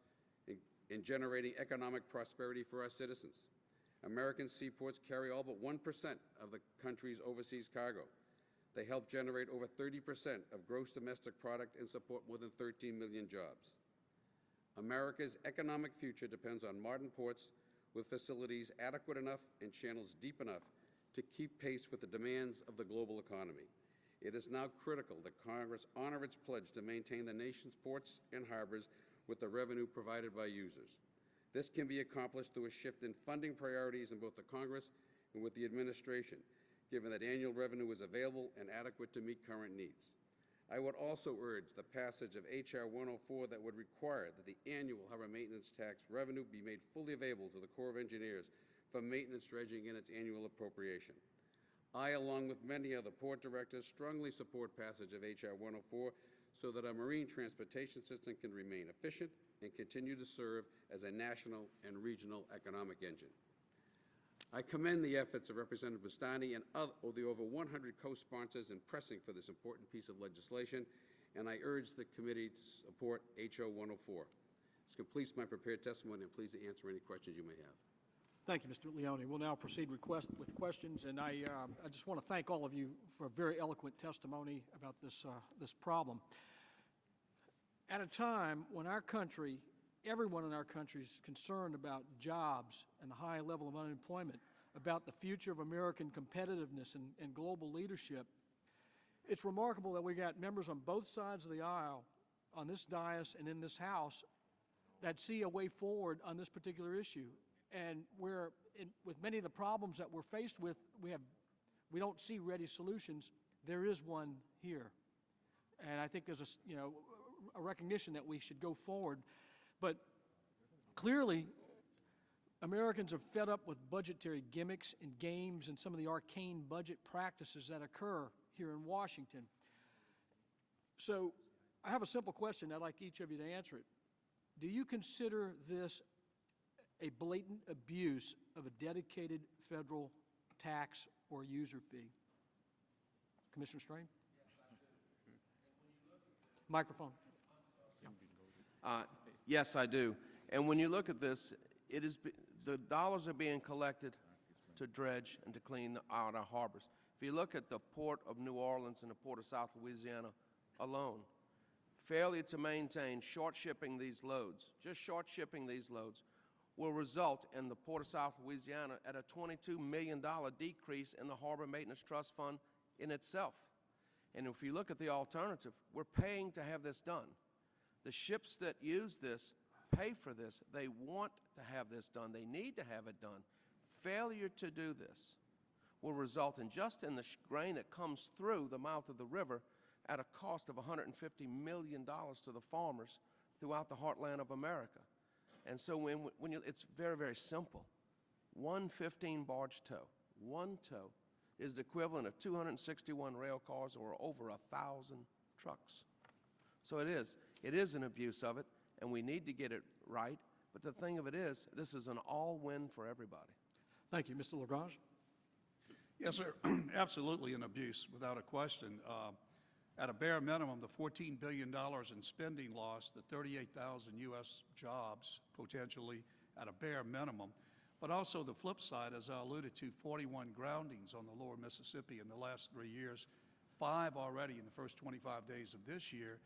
and generating economic prosperity for our citizens. American seaports carry all but 1% of the country's overseas cargo. They help generate over 30% of gross domestic product and support more than 13 million jobs. America's economic future depends on modern ports with facilities adequate enough and channels deep enough to keep pace with the demands of the global economy. It is now critical that Congress honor its pledge to maintain the nation's ports and harbors with the revenue provided by users. This can be accomplished through a shift in funding priorities in both the Congress and with the administration, given that annual revenue is available and adequate to meet current needs. I would also urge the passage of H.R. 104 that would require that the annual harbor maintenance tax revenue be made fully available to the Corps of Engineers for maintenance dredging in its annual appropriation. I, along with many other port directors, strongly support passage of H.R. 104 so that our marine transportation system can remain efficient and continue to serve as a national and regional economic engine. I commend the efforts of Representative Bustani and of the over 100 co-sponsors in pressing for this important piece of legislation, and I urge the committee to support H.R. 104. This completes my prepared testimony. I'm pleased to answer any questions you may have. Thank you, Mr. Leone. We'll now proceed with questions, and I just want to thank all of you for a very eloquent testimony about this problem. At a time when our country, everyone in our country is concerned about jobs and the high level of unemployment, about the future of American competitiveness and global leadership, it's remarkable that we got members on both sides of the aisle, on this dais and in this House, that see a way forward on this particular issue. And with many of the problems that we're faced with, we don't see ready solutions. There is one here, and I think there's a recognition that we should go forward. But clearly, Americans are fed up with budgetary gimmicks and games and some of the arcane budget practices that occur here in Washington. So I have a simple question. I'd like each of you to answer it. Do you consider this a blatant abuse of a dedicated federal tax or user fee? Commissioner Strain? Microphone. Yes, I do. And when you look at this, the dollars are being collected to dredge and to clean out our harbors. If you look at the Port of New Orleans and the Port of South Louisiana alone, failure to maintain short shipping these loads, just short shipping these loads, will result in the Port of South Louisiana at a $22 million decrease in the Harbor Maintenance Trust Fund in itself. And if you look at the alternative, we're paying to have this done. The ships that use this pay for this. They want to have this done. They need to have it done. Failure to do this will result in, just in the grain that comes through the mouth of the river, at a cost of $150 million to the farmers throughout the heartland of America. And so it's very, very simple. One 15-barge tow, one tow, is the equivalent of 261 rail cars or over 1,000 trucks. So it is an abuse of it, and we need to get it right. But the thing of it is, this is an all-win for everybody. Thank you. Mr. LaGrange? Yes, sir. Absolutely an abuse, without a question. At a bare minimum, the $14 billion in spending loss, the 38,000 U.S. jobs potentially at a bare minimum, but also the flip side, as I alluded to, 41 groundings on the lower Mississippi in the last 3 years, 5 already in the first 25 days of this year.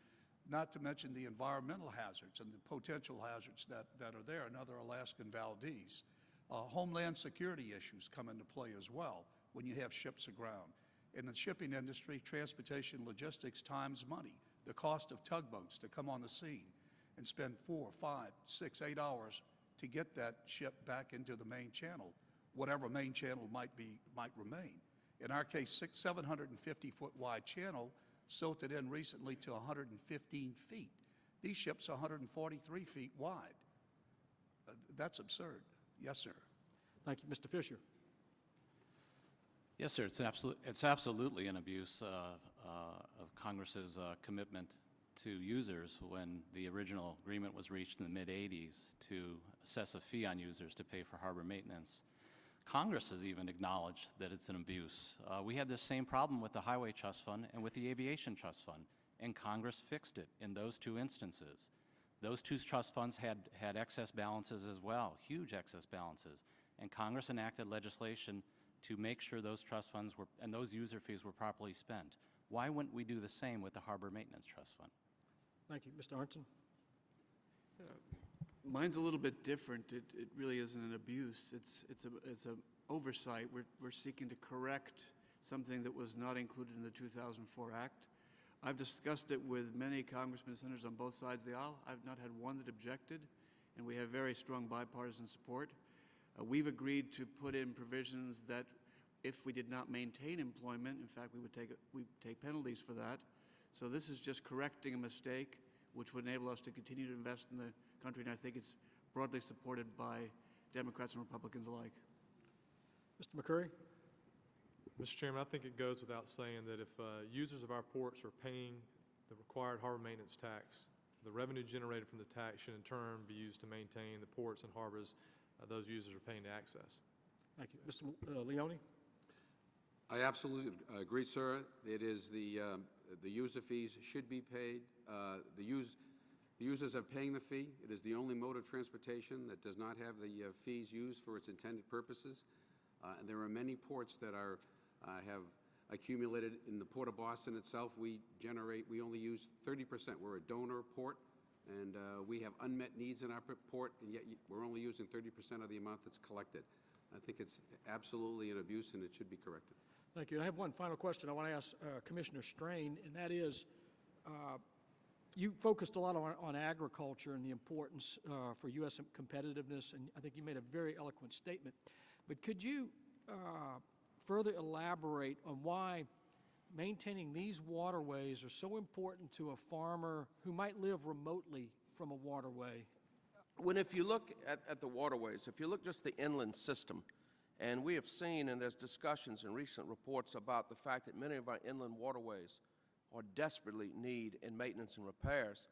not to mention the environmental hazards and the potential hazards that are there in other Alaskan Valdez. Homeland security issues come into play as well when you have ships aground. In the shipping industry, transportation, logistics, time's money. The cost of tugboats to come on the scene and spend 4, 5, 6, 8 hours to get that ship back into the main channel, whatever main channel might remain. In our case, 750-foot wide channel silted in recently to 115 feet. These ships are 143 feet wide. That's absurd. Yes, sir. Thank you. Mr. Fisher. Yes, sir. It's absolutely an abuse of Congress's commitment to users when the original agreement was reached in the mid-'80s to assess a fee on users to pay for harbor maintenance. Congress has even acknowledged that it's an abuse. We had this same problem with the Highway Trust Fund and with the Aviation Trust Fund, and Congress fixed it in those two instances. Those two trust funds had excess balances as well, huge excess balances, and Congress enacted legislation to make sure those trust funds and those user fees were properly spent. Why wouldn't we do the same with the Harbor Maintenance Trust Fund? Thank you. Mr. Arntzen. Mine's a little bit different. It really isn't an abuse. It's a oversight. We're seeking to correct something that was not included in the 2004 Act. I've discussed it with many congressmen and senators on both sides of the aisle. I've not had one that objected, and we have very strong bipartisan support. We've agreed to put in provisions that if we did not maintain employment, in fact, we'd take penalties for that. So this is just correcting a mistake, which would enable us to continue to invest in the country, and I think it's broadly supported by Democrats and Republicans alike. Mr. McCurry. Mr. Chairman, I think it goes without saying that if users of our ports are paying the required harbor maintenance tax, the revenue generated from the tax should in turn be used to maintain the ports and harbors those users are paying to access. Thank you. Mr. Leone. I absolutely agree, sir. It is the user fees should be paid. The users are paying the fee. It is the only mode of transportation that does not have the fees used for its intended purposes. And there are many ports that have accumulated. In the Port of Boston itself, we only use 30%. We're a donor port, and we have unmet needs in our port, and yet we're only using 30% of the amount that's collected. I think it's absolutely an abuse, and it should be corrected. Thank you. And I have one final question I want to ask Commissioner Strain, and that is, you focused a lot on agriculture and the importance for U.S. competitiveness, and I think you made a very eloquent statement. But could you further elaborate on why maintaining these waterways are so important to a farmer who might live remotely from a waterway? If you look at the waterways, if you look just the inland system, and we have seen, and there's discussions in recent reports about the fact that many of our inland waterways are desperately need in maintenance and repairs.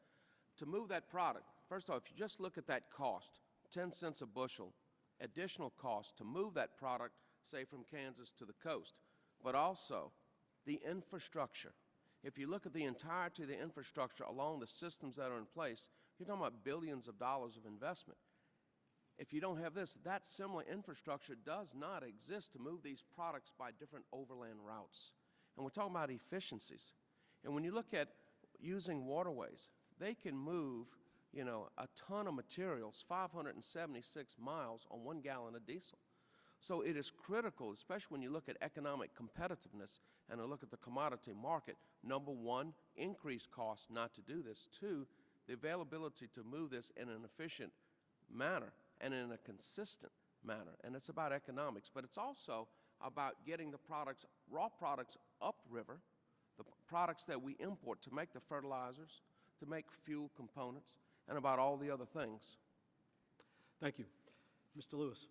To move that product, first off, if you just look at that cost, 10 cents a bushel, additional cost to move that product, say, from Kansas to the coast, but also the infrastructure. If you look at the entirety of the infrastructure along the systems that are in place, you're talking about billions of dollars of investment. If you don't have this, that similar infrastructure does not exist to move these products by different overland routes. And we're talking about efficiencies. And when you look at using waterways, they can move, a ton of materials, 576 miles on 1 gallon of diesel. So it is critical, especially when you look at economic competitiveness and look at the commodity market. Number one, increased costs not to do this. Two, the availability to move this in an efficient manner and in a consistent manner. And it's about economics, but it's also about getting the products, raw products upriver, the products that we import to make the fertilizers, to make fuel components, and about all the other things. Thank you. Mr. Lewis.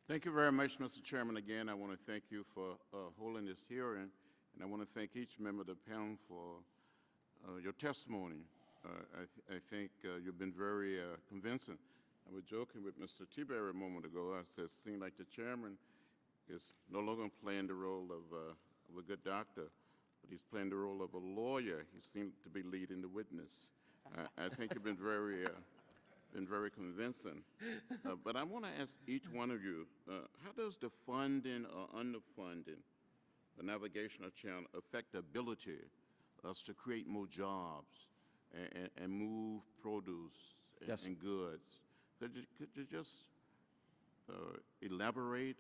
Thank you very much, Mr. Chairman. Again, I want to thank you for holding this hearing, and I want to thank each member of the panel for your testimony. I think you've been very convincing. I was joking with Mr. Tiberi a moment ago. I said it seemed like the chairman is no longer playing the role of a good doctor, but he's playing the role of a lawyer. He seemed to be leading the witness. I think you've been very convincing. But I want to ask each one of you, how does the funding or underfunding the navigational channel affect the ability us to create more jobs and move produce and, Yes, sir. and goods. Could you just elaborate?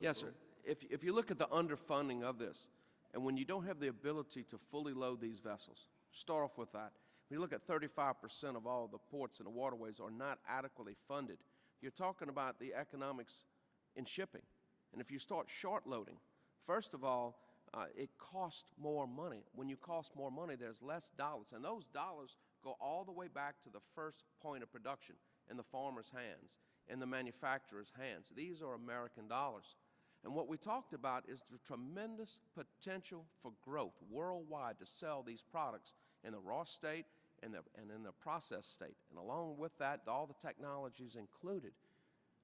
Yes, sir. If you look at the underfunding of this, and when you don't have the ability to fully load these vessels, start off with that. When you look at 35% of all the ports and the waterways are not adequately funded, you're talking about the economics in shipping. And if you start short loading, first of all, it costs more money. When you cost more money, there's less dollars, and those dollars go all the way back to the first point of production in the farmer's hands, in the manufacturer's hands. These are American dollars. And what we talked about is the tremendous potential for growth worldwide to sell these products in the raw state and in the processed state. And along with that, all the technologies included.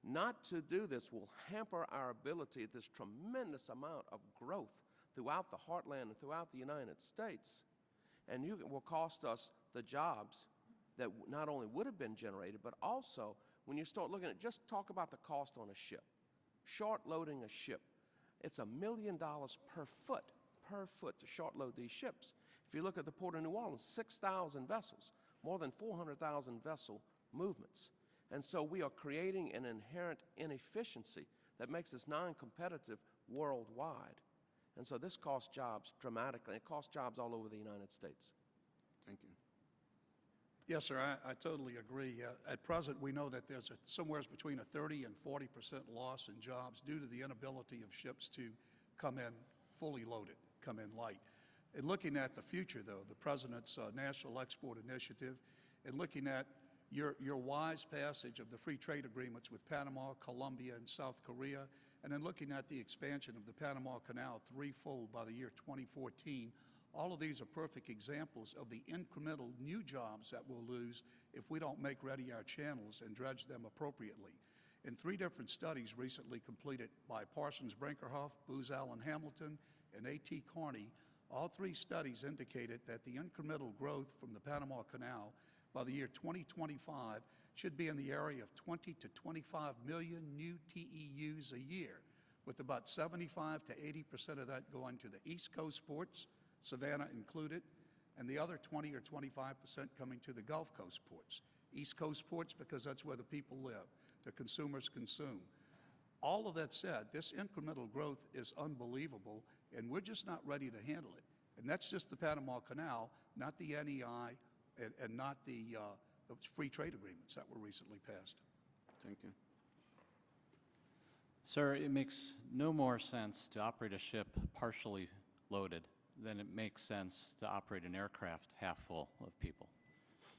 Not to do this will hamper our ability at this tremendous amount of growth throughout the heartland and throughout the United States. And it will cost us the jobs that not only would have been generated, but also when you start looking at, just talk about the cost on a ship. Short loading a ship, it's $1 million per foot to short load these ships. If you look at the Port of New Orleans, 6,000 vessels, more than 400,000 vessel movements. And so we are creating an inherent inefficiency that makes us non-competitive worldwide. And so this costs jobs dramatically. It costs jobs all over the United States. Thank you. Yes, sir, I totally agree. At present, we know that there's somewhere between a 30 and 40% loss in jobs due to the inability of ships to come in fully loaded, come in light. In looking at the future, though, the President's National Export Initiative, and looking at your wise passage of the free trade agreements with Panama, Colombia, and South Korea, and then looking at the expansion of the Panama Canal threefold by the year 2014, all of these are perfect examples of the incremental new jobs that we'll lose if we don't make ready our channels and dredge them appropriately. In 3 different studies recently completed by Parsons Brinkerhoff, Booz Allen Hamilton, and A.T. Kearney, all 3 studies indicated that the incremental growth from the Panama Canal by the year 2025 should be in the area of 20 to 25 million new TEUs a year, with about 75 to 80% of that going to the East Coast ports, Savannah included, and the other 20 or 25% coming to the Gulf Coast ports. East Coast ports because that's where the people live, the consumers consume. All of that said, this incremental growth is unbelievable, and we're just not ready to handle it. And that's just the Panama Canal, not the NEI, and not the free trade agreements that were recently passed. Thank you. Sir, it makes no more sense to operate a ship partially loaded than it makes sense to operate an aircraft half full of people.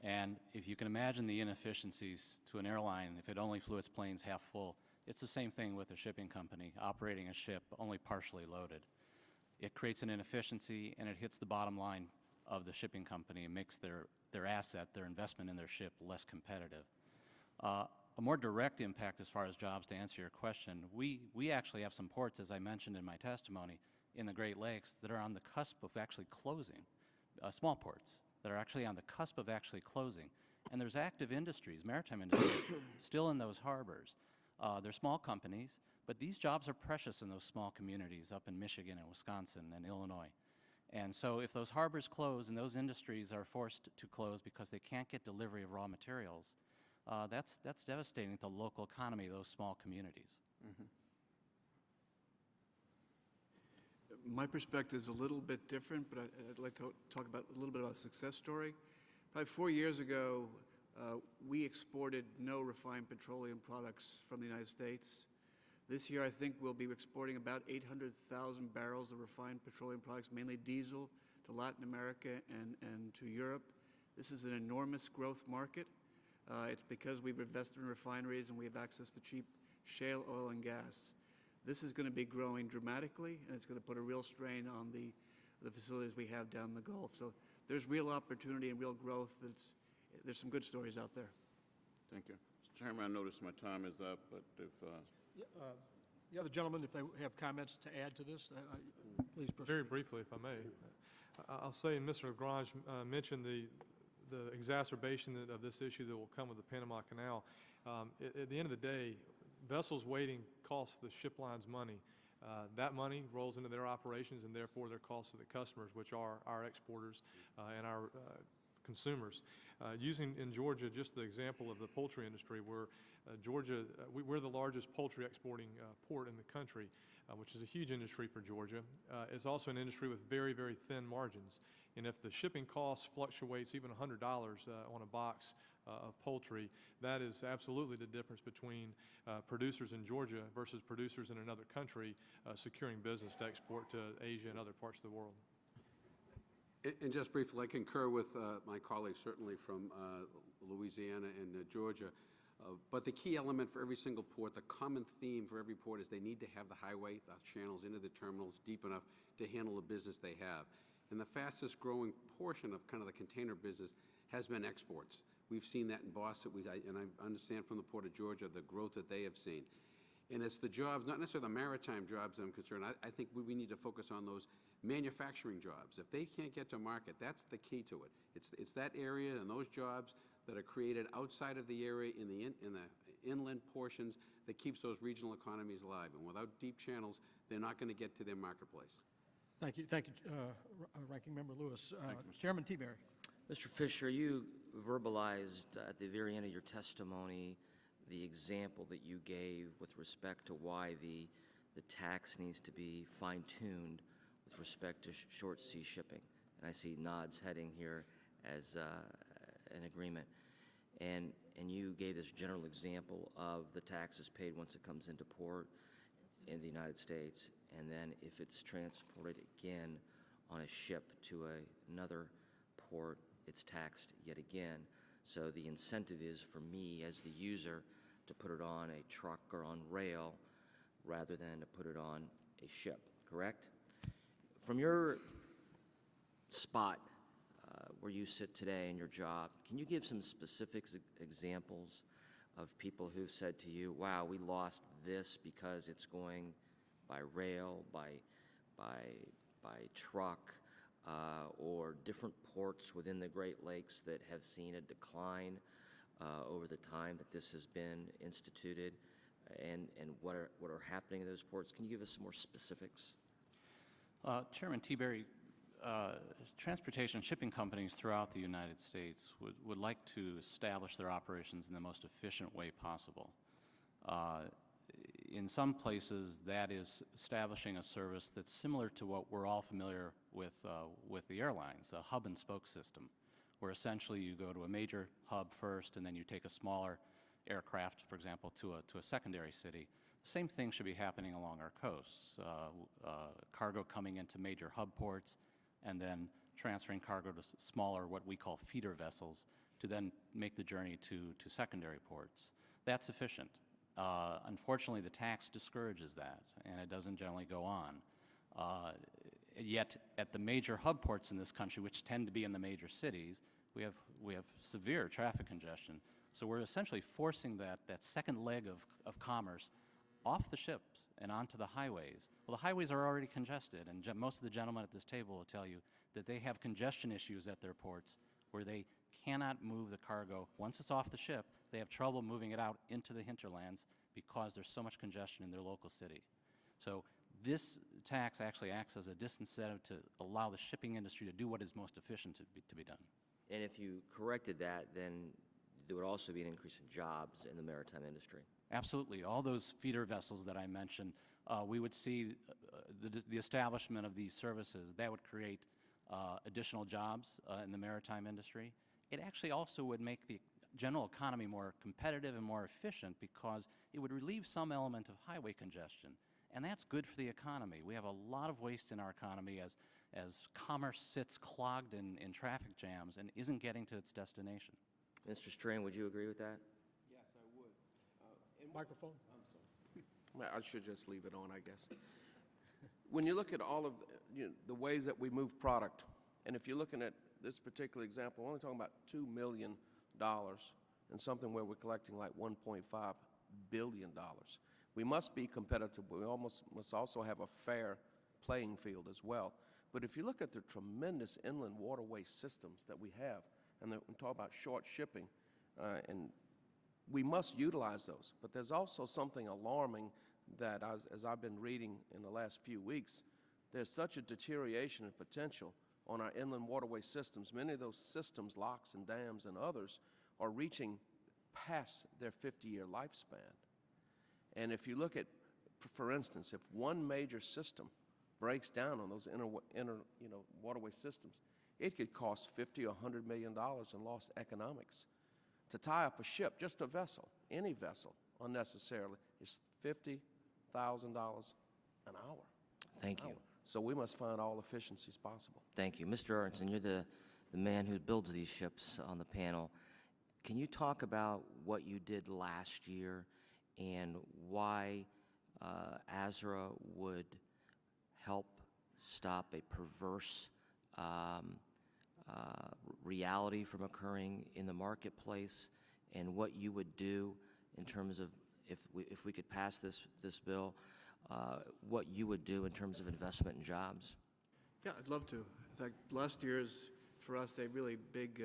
And if you can imagine the inefficiencies to an airline if it only flew its planes half full, it's the same thing with a shipping company operating a ship only partially loaded. It creates an inefficiency and it hits the bottom line of the shipping company and makes their asset, their investment in their ship, less competitive. A more direct impact as far as jobs, to answer your question, we actually have some ports, as I mentioned in my testimony, in the Great Lakes that are on the cusp of actually closing, small ports that are actually on the cusp of actually closing. And there's active industries, maritime industries, still in those harbors. They're small companies, but these jobs are precious in those small communities up in Michigan and Wisconsin and Illinois. And so if those harbors close and those industries are forced to close because they can't get delivery of raw materials, that's devastating to the local economy of those small communities. Mm-hmm. My perspective is a little bit different, but I'd like to talk about a little bit about a success story. Probably 4 years ago, we exported no refined petroleum products from the United States. This year, I think we'll be exporting about 800,000 barrels of refined petroleum products, mainly diesel, to Latin America and to Europe. This is an enormous growth market. It's because we've invested in refineries and we have access to cheap shale oil and gas. This is going to be growing dramatically, and it's going to put a real strain on the facilities we have down the Gulf. So there's real opportunity and real growth. There's some good stories out there. Thank you. Mr. Chairman, I notice my time is up, but if... The other gentlemen, if they have comments to add to this, please proceed. Very briefly, if I may. I'll say, and Mr. LaGrange mentioned the exacerbation of this issue that will come with the Panama Canal. At the end of the day, vessels waiting costs the ship lines money. That money rolls into their operations and therefore their costs to the customers, which are our exporters and our consumers. Using in Georgia just the example of the poultry industry, where Georgia, we're the largest poultry exporting port in the country, which is a huge industry for Georgia. It's also an industry with very, very thin margins. And if the shipping cost fluctuates even $100 on a box of poultry, that is absolutely the difference between producers in Georgia versus producers in another country securing business to export to Asia and other parts of the world. And just briefly, I concur with my colleagues, certainly from Louisiana and Georgia. But the key element for every single port, the common theme for every port, is they need to have the highway, the channels into the terminals deep enough to handle the business they have. And the fastest growing portion of kind of the container business has been exports. We've seen that in Boston, and I understand from the Port of Georgia the growth that they have seen. And it's the jobs, not necessarily the maritime jobs I'm concerned. I think we need to focus on those manufacturing jobs. If they can't get to market, that's the key to it. It's that area and those jobs that are created outside of the area in the inland portions that keeps those regional economies alive. And without deep channels, they're not going to get to their marketplace. Thank you, Ranking Member Lewis. Chairman Teaberry. Mr. Fisher, you verbalized at the very end of your testimony the example that you gave with respect to why the tax needs to be fine-tuned with respect to short sea shipping. And I see nods heading here as an agreement. And you gave this general example of the taxes paid once it comes into port in the United States, and then if it's transported again on a ship to another port, it's taxed yet again. So the incentive is for me as the user to put it on a truck or on rail rather than to put it on a ship, correct? From your spot where you sit today in your job, can you give some specific examples of people who've said to you, wow, we lost this because it's going by rail, by truck, or different ports within the Great Lakes that have seen a decline over the time that this has been instituted, and what are happening in those ports? Can you give us some more specifics? Chairman Teaberry, transportation shipping companies throughout the United States would like to establish their operations in the most efficient way possible. In some places, that is establishing a service that's similar to what we're all familiar with the airlines, a hub and spoke system, where essentially you go to a major hub first and then you take a smaller aircraft, for example, to a secondary city. The same thing should be happening along our coasts. Cargo coming into major hub ports and then transferring cargo to smaller, what we call feeder vessels, to then make the journey to secondary ports. That's efficient. Unfortunately, the tax discourages that, and it doesn't generally go on. Yet, at the major hub ports in this country, which tend to be in the major cities, we have severe traffic congestion. So we're essentially forcing that second leg of commerce off the ships and onto the highways. Well, the highways are already congested, and most of the gentlemen at this table will tell you that they have congestion issues at their ports where they cannot move the cargo. Once it's off the ship, they have trouble moving it out into the hinterlands because there's so much congestion in their local city. So this tax actually acts as a disincentive to allow the shipping industry to do what is most efficient to be done. And if you corrected that, then there would also be an increase in jobs in the maritime industry. Absolutely. All those feeder vessels that I mentioned, we would see the establishment of these services. That would create additional jobs in the maritime industry. It actually also would make the general economy more competitive and more efficient because it would relieve some element of highway congestion. And that's good for the economy. We have a lot of waste in our economy as commerce sits clogged in traffic jams and isn't getting to its destination. Mr. Strain, would you agree with that? Yes, I would. Microphone. I'm sorry. I should just leave it on, I guess. When you look at all of the ways that we move product, and if you're looking at this particular example, we're only talking about $2 million and something where we're collecting like $1.5 billion. We must be competitive, but we must also have a fair playing field as well. But if you look at the tremendous inland waterway systems that we have, and we talk about short shipping, and we must utilize those. But there's also something alarming that as I've been reading in the last few weeks, there's such a deterioration in potential on our inland waterway systems. Many of those systems, locks and dams and others, are reaching past their 50-year lifespan. And if you look at, for instance, if one major system breaks down on those inner waterway systems, it could cost $50 or $100 million in lost economics. To tie up a ship, just a vessel, any vessel, unnecessarily, is $50,000 an hour. Thank you. So we must find all efficiencies possible. Thank you. Mr. Aronson, you're the man who builds these ships on the panel. Can you talk about what you did last year and why ASRA would help stop a perverse reality from occurring in the marketplace, and what you would do in terms of, if we could pass this bill, what you would do in terms of investment and jobs? Yeah, I'd love to. In fact, last year's, for us, a really big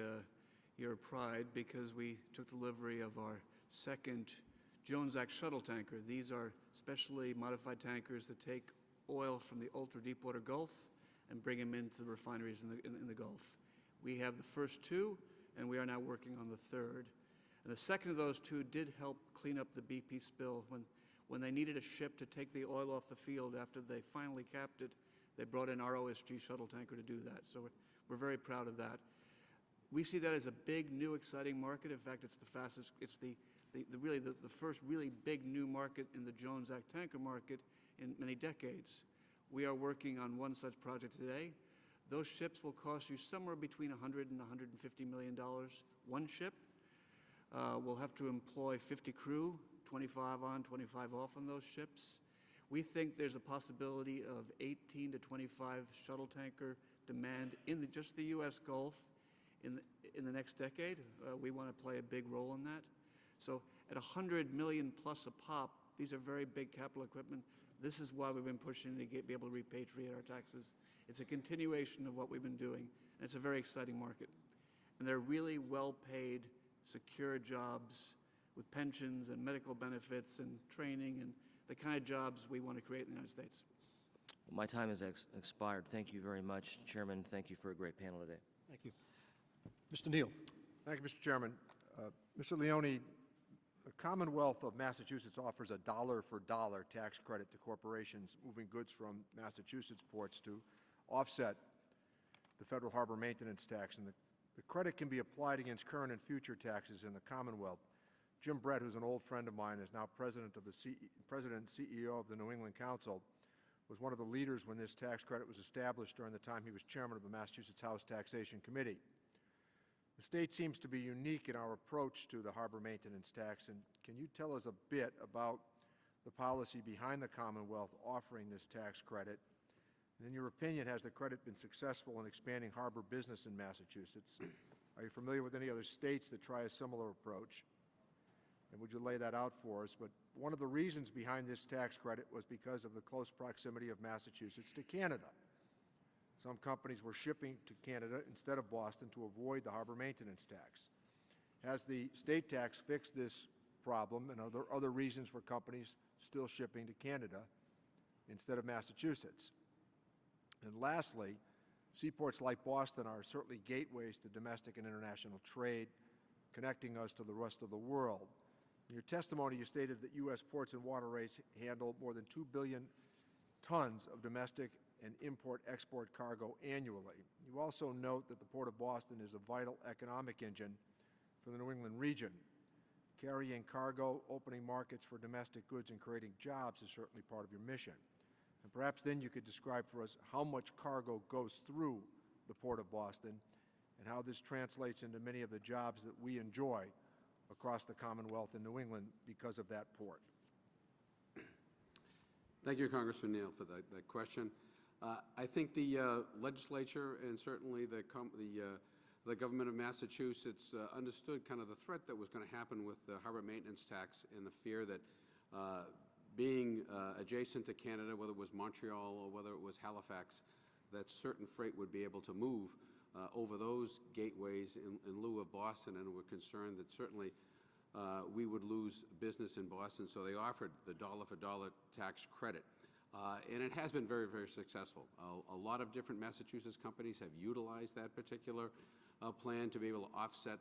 year of pride because we took delivery of our second Jones Act shuttle tanker. These are specially modified tankers that take oil from the ultra-deepwater Gulf and bring them into the refineries in the Gulf. We have the first two, and we are now working on the third. And the second of those two did help clean up the BP spill. When they needed a ship to take the oil off the field after they finally capped it, they brought in our OSG shuttle tanker to do that. So we're very proud of that. We see that as a big, new, exciting market. In fact, it's the fastest, it's the first really big new market in the Jones Act tanker market in many decades. We are working on one such project today. Those ships will cost you somewhere between $100 and $150 million. One ship will have to employ 50 crew, 25 on, 25 off on those ships. We think there's a possibility of 18 to 25 shuttle tanker demand in just the U.S. Gulf in the next decade. We want to play a big role in that. So at $100 million plus a pop, these are very big capital equipment. This is why we've been pushing to be able to repatriate our taxes. It's a continuation of what we've been doing, and it's a very exciting market. And they're really well-paid, secure jobs with pensions and medical benefits and training and the kind of jobs we want to create in the United States. Well, my time has expired. Thank you very much, Chairman. Thank you for a great panel today. Thank you. Mr. Neal. Thank you, Mr. Chairman. Mr. Leone, the Commonwealth of Massachusetts offers a dollar-for-dollar tax credit to corporations moving goods from Massachusetts ports to offset the federal harbor maintenance tax, and the credit can be applied against current and future taxes in the Commonwealth. Jim Brett, who's an old friend of mine, is now president and CEO of the New England Council, was one of the leaders when this tax credit was established during the time he was chairman of the Massachusetts House Taxation Committee. The state seems to be unique in our approach to the harbor maintenance tax, and can you tell us a bit about the policy behind the Commonwealth offering this tax credit? And in your opinion, has the credit been successful in expanding harbor business in Massachusetts? Are you familiar with any other states that try a similar approach? And would you lay that out for us? But one of the reasons behind this tax credit was because of the close proximity of Massachusetts to Canada. Some companies were shipping to Canada instead of Boston to avoid the harbor maintenance tax. Has the state tax fixed this problem, and are there other reasons for companies still shipping to Canada instead of Massachusetts? And lastly, seaports like Boston are certainly gateways to domestic and international trade, connecting us to the rest of the world. In your testimony, you stated that U.S. ports and waterways handle more than 2 billion tons of domestic and import-export cargo annually. You also note that the Port of Boston is a vital economic engine for the New England region. Carrying cargo, opening markets for domestic goods, and creating jobs is certainly part of your mission. And perhaps then you could describe for us how much cargo goes through the Port of Boston and how this translates into many of the jobs that we enjoy across the Commonwealth in New England because of that port. Thank you, Congressman Neal, for that question. I think the legislature and certainly the government of Massachusetts understood kind of the threat that was going to happen with the harbor maintenance tax and the fear that being adjacent to Canada, whether it was Montreal or whether it was Halifax, that certain freight would be able to move over those gateways in lieu of Boston, and were concerned that certainly we would lose business in Boston, so they offered the dollar-for-dollar tax credit. And it has been very, very successful. A lot of different Massachusetts companies have utilized that particular plan to be able to offset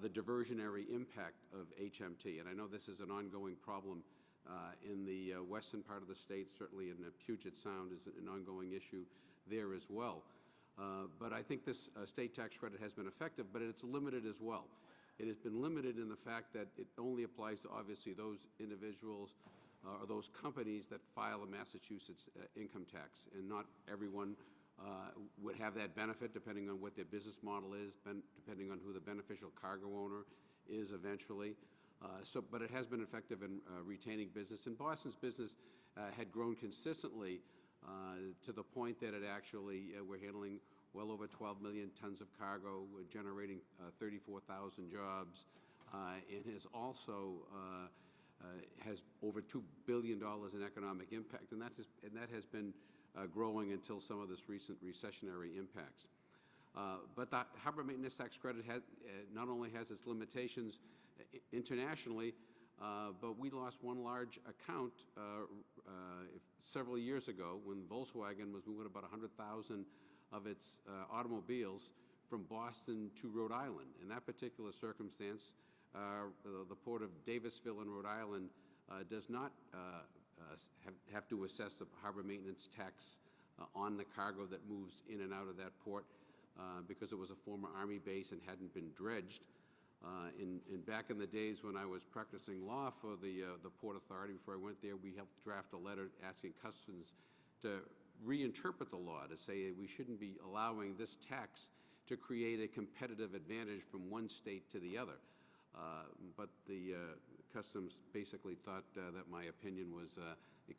the diversionary impact of HMT. And I know this is an ongoing problem in the western part of the state, certainly in the Puget Sound is an ongoing issue there as well. But I think this state tax credit has been effective, but it's limited as well. It has been limited in the fact that it only applies to, obviously, those individuals or those companies that file a Massachusetts income tax, and not everyone would have that benefit depending on what their business model is, depending on who the beneficial cargo owner is eventually. But it has been effective in retaining business. And Boston's business had grown consistently to the point that it actually, we're handling well over 12 million tons of cargo. We're generating 34,000 jobs. It has also has over $2 billion in economic impact, and that has been growing until some of this recent recessionary impacts. But the harbor maintenance tax credit not only has its limitations internationally, but we lost one large account several years ago when Volkswagen was moving about 100,000 of its automobiles from Boston to Rhode Island. In that particular circumstance, the port of Davisville in Rhode Island does not have to assess the harbor maintenance tax on the cargo that moves in and out of that port because it was a former Army base and hadn't been dredged. Back in the days when I was practicing law for the Port Authority, before I went there, we helped draft a letter asking Customs to reinterpret the law to say we shouldn't be allowing this tax to create a competitive advantage from one state to the other. But the Customs basically thought that my opinion was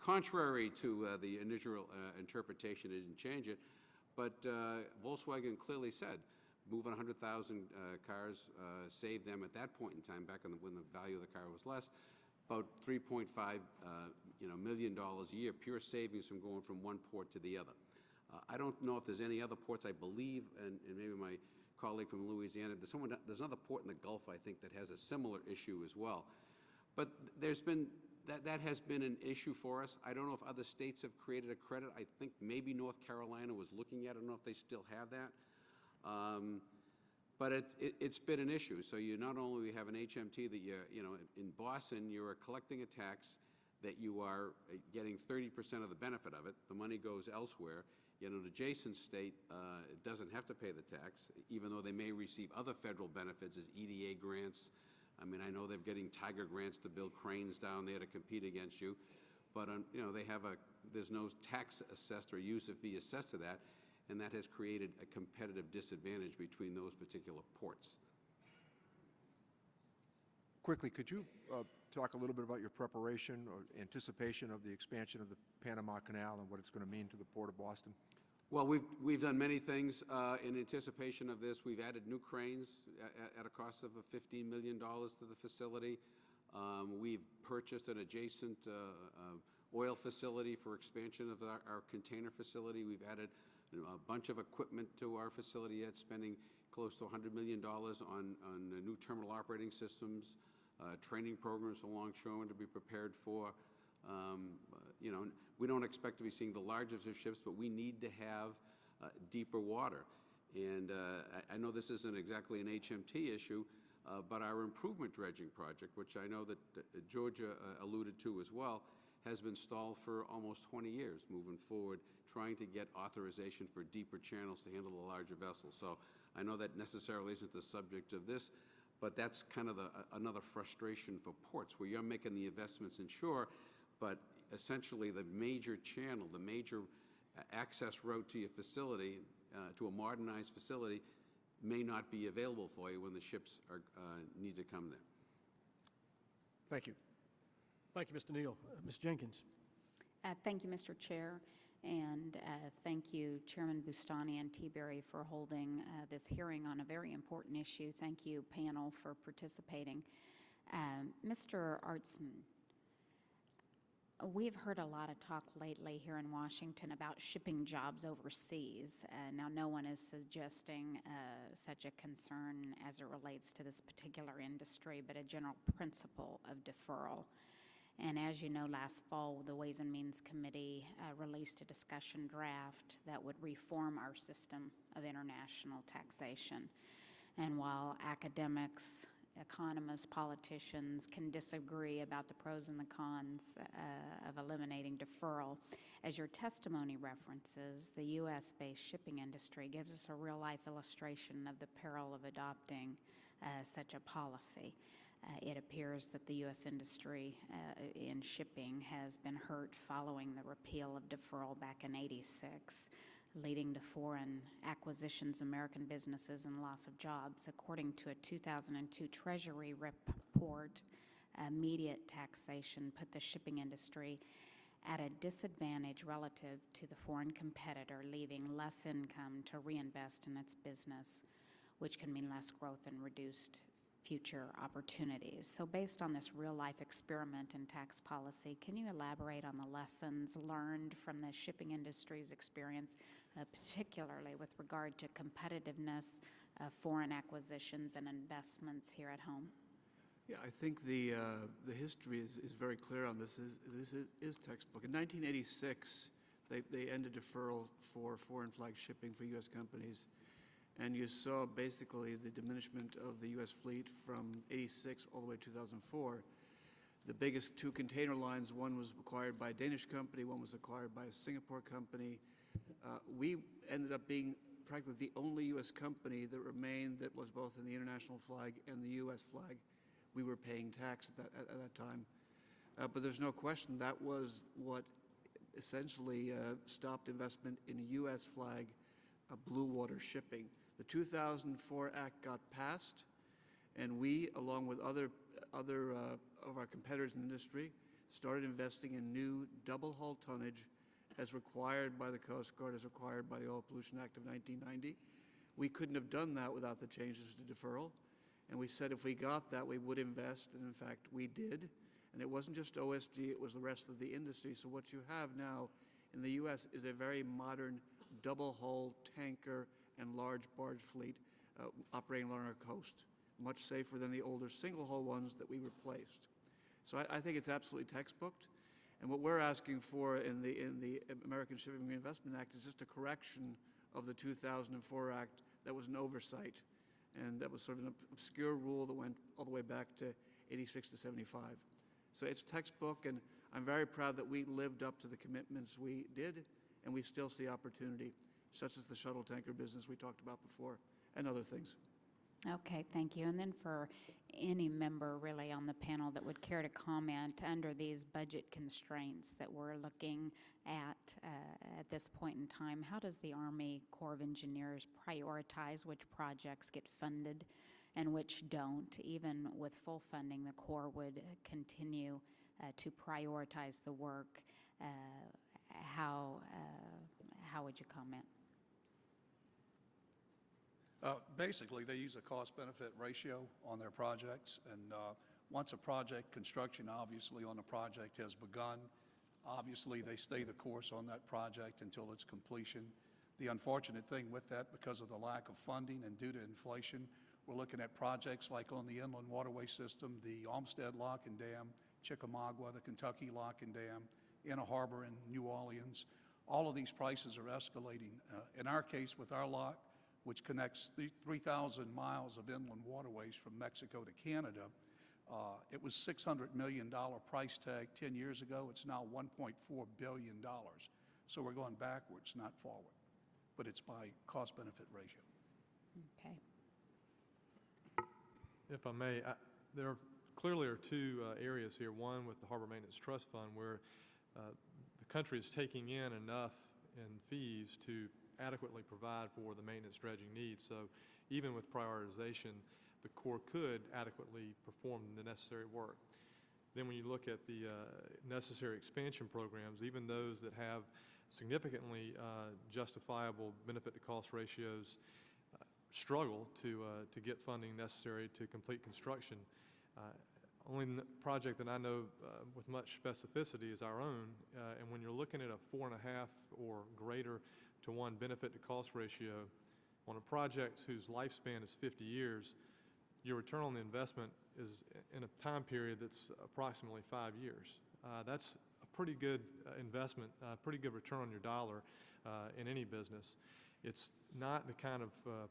contrary to the initial interpretation. It didn't change it. But Volkswagen clearly said moving 100,000 cars saved them at that point in time, back when the value of the car was less, about $3.5 million a year, pure savings from going from one port to the other. I don't know if there's any other ports. I believe, and maybe my colleague from Louisiana, there's another port in the Gulf, I think, that has a similar issue as well. But there's been, that has been an issue for us. I don't know if other states have created a credit. I think maybe North Carolina was looking at it. I don't know if they still have that. But it's been an issue. So you not only have an HMT that in Boston, you're collecting a tax that you are getting 30% of the benefit of it. The money goes elsewhere. An adjacent state doesn't have to pay the tax, even though they may receive other federal benefits as EDA grants. I mean, I know they're getting Tiger grants to build cranes down there to compete against you, but there's no tax assessed or user fee assessed to that, and that has created a competitive disadvantage between those particular ports. Quickly, could you talk a little bit about your preparation or anticipation of the expansion of the Panama Canal and what it's going to mean to the Port of Boston? Well, we've done many things in anticipation of this. We've added new cranes at a cost of $15 million to the facility. We've purchased an adjacent oil facility for expansion of our container facility. We've added a bunch of equipment to our facility yet, spending close to $100 million on new terminal operating systems, training programs for longshoremen to be prepared for. We don't expect to be seeing the largest of ships, but we need to have deeper water. And I know this isn't exactly an HMT issue, but our improvement dredging project, which I know that Georgia alluded to as well, has been stalled for almost 20 years moving forward, trying to get authorization for deeper channels to handle the larger vessels. So I know that necessarily isn't the subject of this, but that's kind of another frustration for ports, where you're making the investments in shore, but essentially the major channel, the major access route to your facility, to a modernized facility, may not be available for you when the ships need to come there. Thank you. Thank you, Mr. Neal. Ms. Jenkins. Thank you, Mr. Chair, and thank you, Chairman Bustani and T-Berry, for holding this hearing on a very important issue. Thank you, panel, for participating. Mr. Artson, We've heard a lot of talk lately here in Washington about shipping jobs overseas. Now, no one is suggesting such a concern as it relates to this particular industry, but a general principle of deferral. And as you know, last fall, the Ways and Means Committee released a discussion draft that would reform our system of international taxation. And while academics, economists, politicians can disagree about the pros and the cons of eliminating deferral, as your testimony references, the U.S.-based shipping industry gives us a real-life illustration of the peril of adopting such a policy. It appears that the U.S. industry in shipping has been hurt following the repeal of deferral back in '86, leading to foreign acquisitions of American businesses and loss of jobs. According to a 2002 Treasury report, immediate taxation put the shipping industry at a disadvantage relative to the foreign competitor, leaving less income to reinvest in its business, which can mean less growth and reduced future opportunities. So based on this real-life experiment in tax policy, can you elaborate on the lessons learned from the shipping industry's experience, particularly with regard to competitiveness, foreign acquisitions, and investments here at home? Yeah, I think the history is very clear on this. This is textbook. In 1986, they ended deferral for foreign flag shipping for U.S. companies. And you saw basically the diminishment of the U.S. fleet from '86 all the way to 2004. The biggest two container lines, one was acquired by a Danish company, one was acquired by a Singapore company. We ended up being practically the only U.S. company that remained that was both in the international flag and the U.S. flag. We were paying tax at that time. But there's no question that was what essentially stopped investment in U.S. flag blue water shipping. The 2004 Act got passed, and we, along with other of our competitors in the industry, started investing in new double-hull tonnage as required by the Coast Guard, as required by the Oil Pollution Act of 1990. We couldn't have done that without the changes to deferral, and we said if we got that, we would invest, and in fact, we did. And it wasn't just OSG, it was the rest of the industry. So what you have now in the U.S. is a very modern double-hull tanker and large barge fleet operating along our coast, much safer than the older single-hull ones that we replaced. So I think it's absolutely textbooked. And what we're asking for in the American Shipping Reinvestment Act is just a correction of the 2004 Act that was an oversight. And that was sort of an obscure rule that went all the way back to '86 to '75. So it's textbook, and I'm very proud that we lived up to the commitments we did, and we still see opportunity, such as the shuttle tanker business we talked about before, and other things. Okay, thank you. And then for any member really on the panel that would care to comment under these budget constraints that we're looking at this point in time, how does the Army Corps of Engineers prioritize which projects get funded and which don't? Even with full funding, the Corps would continue to prioritize the work. How would you comment? Basically, they use a cost-benefit ratio on their projects, and once a project construction, obviously, on a project has begun, obviously, they stay the course on that project until its completion. The unfortunate thing with that, because of the lack of funding and due to inflation, we're looking at projects like on the inland waterway system, the Olmsted Lock and Dam, Chickamauga, the Kentucky Lock and Dam, Inner Harbor in New Orleans. All of these prices are escalating. In our case, with our lock, which connects 3,000 miles of inland waterways from Mexico to Canada, it was $600 million price tag 10 years ago. It's now $1.4 billion. So we're going backwards, not forward. But it's by cost-benefit ratio. Okay. If I may, there clearly are two areas here. One with the Harbor Maintenance Trust Fund, where the country is taking in enough in fees to adequately provide for the maintenance dredging needs. So even with prioritization, the Corps could adequately perform the necessary work. Then when you look at the necessary expansion programs, even those that have significantly justifiable benefit-to-cost ratios struggle to get funding necessary to complete construction. project that I know with much specificity is our own, and when you're looking at a 4.5 or greater to 1 benefit to cost ratio on a project whose lifespan is 50 years, your return on the investment is in a time period that's approximately 5 years. That's a pretty good investment, pretty good return on your dollar in any business. It's not the kind of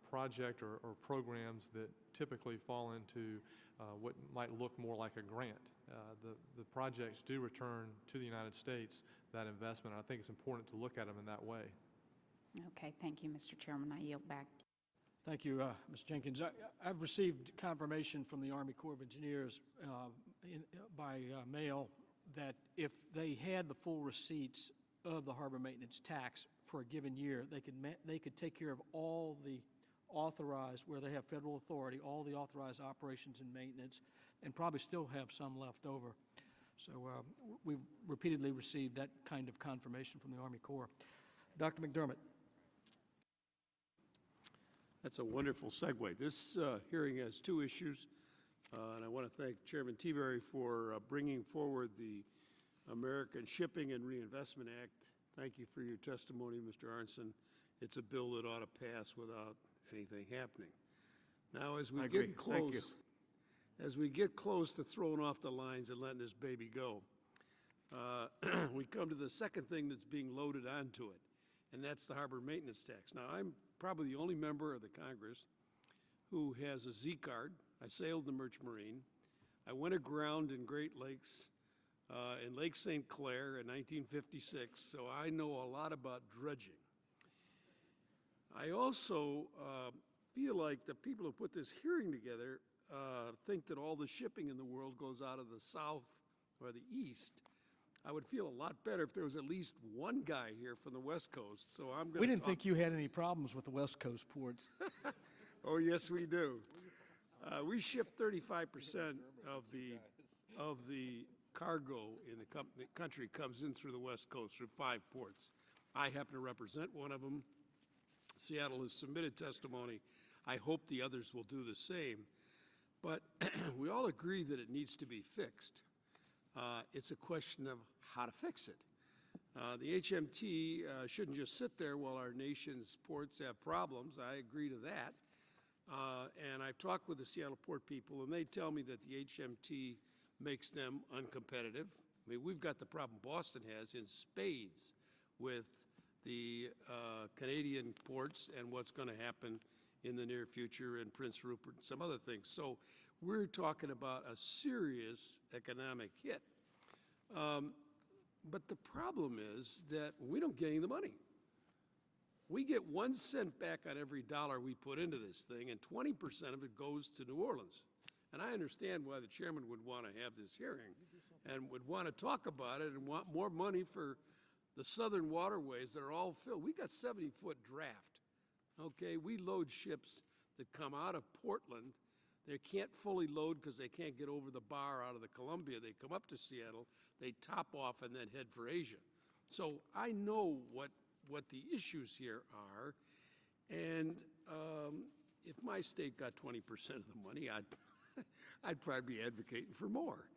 project or programs that typically fall into what might look more like a grant. The projects do return to the United States that investment. I think it's important to look at them in that way. Okay, thank you, Mr. Chairman. I yield back. Thank you, Ms. Jenkins. I've received confirmation from the Army Corps of Engineers by mail that if they had the full receipts of the harbor maintenance tax for a given year, they could take care of all the authorized, where they have federal authority, all the authorized operations and maintenance, and probably still have some left over. So we've repeatedly received that kind of confirmation from the Army Corps. Dr. McDermott. That's a wonderful segue. This hearing has 2 issues, and I want to thank Chairman Teaberry for bringing forward the American Shipping and Reinvestment Act. Thank you for your testimony, Mr. Arnson. It's a bill that ought to pass without anything happening. Now, as we get close, to throwing off the lines and letting this baby go, we come to the second thing that's being loaded onto it, and that's the harbor maintenance tax. Now, I'm probably the only member of the Congress who has a Z card. I sailed the Merchant Marine. I went aground in Great Lakes, in Lake St. Clair in 1956, so I know a lot about dredging. I also feel like the people who put this hearing together think that all the shipping in the world goes out of the south or the east. I would feel a lot better if there was at least one guy here from the West Coast. So I'm going. We didn't think you had any problems with the West Coast ports. Oh, yes, we do. We ship 35% of the cargo in the country comes in through the West Coast through 5 ports. I happen to represent one of them. Seattle has submitted testimony. I hope the others will do the same. But we all agree that it needs to be fixed. It's a question of how to fix it. The HMT shouldn't just sit there while our nation's ports have problems. I agree to that. And I've talked with the Seattle port people, and they tell me that the HMT makes them uncompetitive. I mean, we've got the problem Boston has in spades with the Canadian ports and what's going to happen in the near future in Prince Rupert and some other things. So we're talking about a serious economic hit. But the problem is that we don't get any of the money. We get 1 cent back on every dollar we put into this thing, and 20% of it goes to New Orleans. And I understand why the chairman would want to have this hearing and would want to talk about it and want more money for the southern waterways that are all filled. We got 70-foot draft. Okay, we load ships that come out of Portland. They can't fully load because they can't get over the bar out of the Columbia. They come up to Seattle, they top off, and then head for Asia. So I know what the issues here are, and if my state got 20% of the money, I'd probably be advocating for more.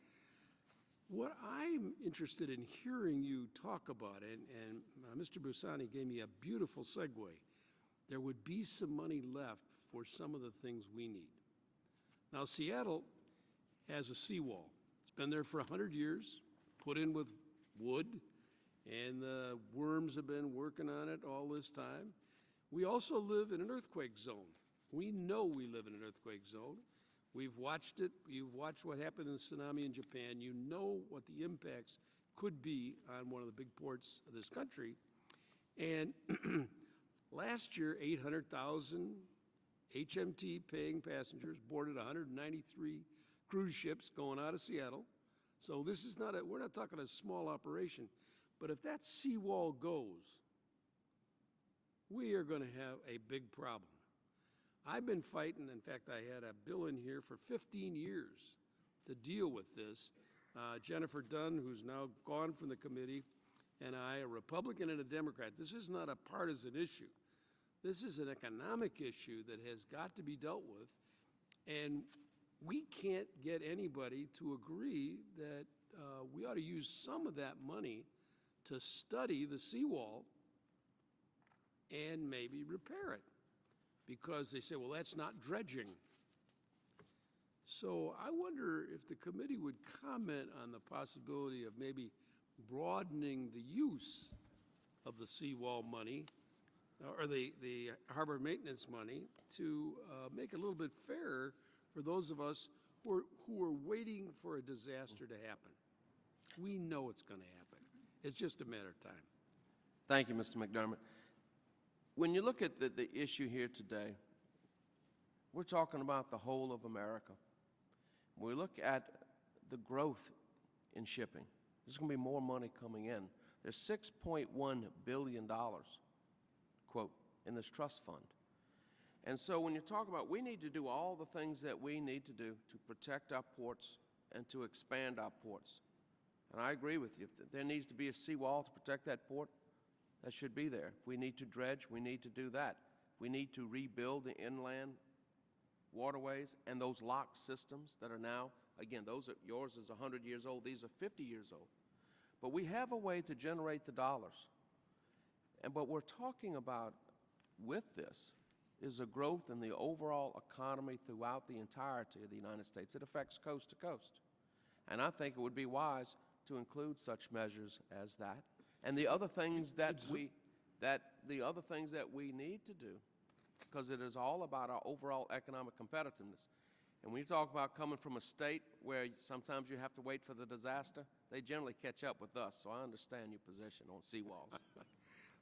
What I'm interested in hearing you talk about, and Mr. Busani gave me a beautiful segue, there would be some money left for some of the things we need. Now, Seattle has a seawall. It's been there for 100 years, put in with wood, and the worms have been working on it all this time. We also live in an earthquake zone. We know we live in an earthquake zone. We've watched it. You've watched what happened in the tsunami in Japan. You know what the impacts could be on one of the big ports of this country. And last year, 800,000 HMT paying passengers boarded 193 cruise ships going out of Seattle. So this is not we're not talking a small operation. But if that seawall goes, we are going to have a big problem. I've been fighting, in fact, I had a bill in here for 15 years to deal with this. Jennifer Dunn, who's now gone from the committee, and I, a Republican and a Democrat. This is not a partisan issue. This is an economic issue that has got to be dealt with. And we can't get anybody to agree that we ought to use some of that money to study the seawall and maybe repair it, because they say, well, that's not dredging. So I wonder if the committee would comment on the possibility of maybe broadening the use of the seawall money or the harbor maintenance money to make it a little bit fairer for those of us who are waiting for a disaster to happen. We know it's going to happen. It's just a matter of time. Thank you, Mr. McDermott. When you look at the issue here today, we're talking about the whole of America. When we look at the growth in shipping, there's going to be more money coming in. There's $6.1 billion, quote, in this trust fund. And so when you talk about we need to do all the things that we need to do to protect our ports and to expand our ports, and I agree with you, if there needs to be a seawall to protect that port, that should be there. If we need to dredge, we need to do that. We need to rebuild the inland waterways and those lock systems that are now, again, yours is 100 years old, these are 50 years old. But we have a way to generate the dollars. And what we're talking about with this is a growth in the overall economy throughout the entirety of the United States. It affects coast to coast. And I think it would be wise to include such measures as that. And the other things that we need to do, because it is all about our overall economic competitiveness. And when you talk about coming from a state where sometimes you have to wait for the disaster, they generally catch up with us. So I understand your position on seawalls.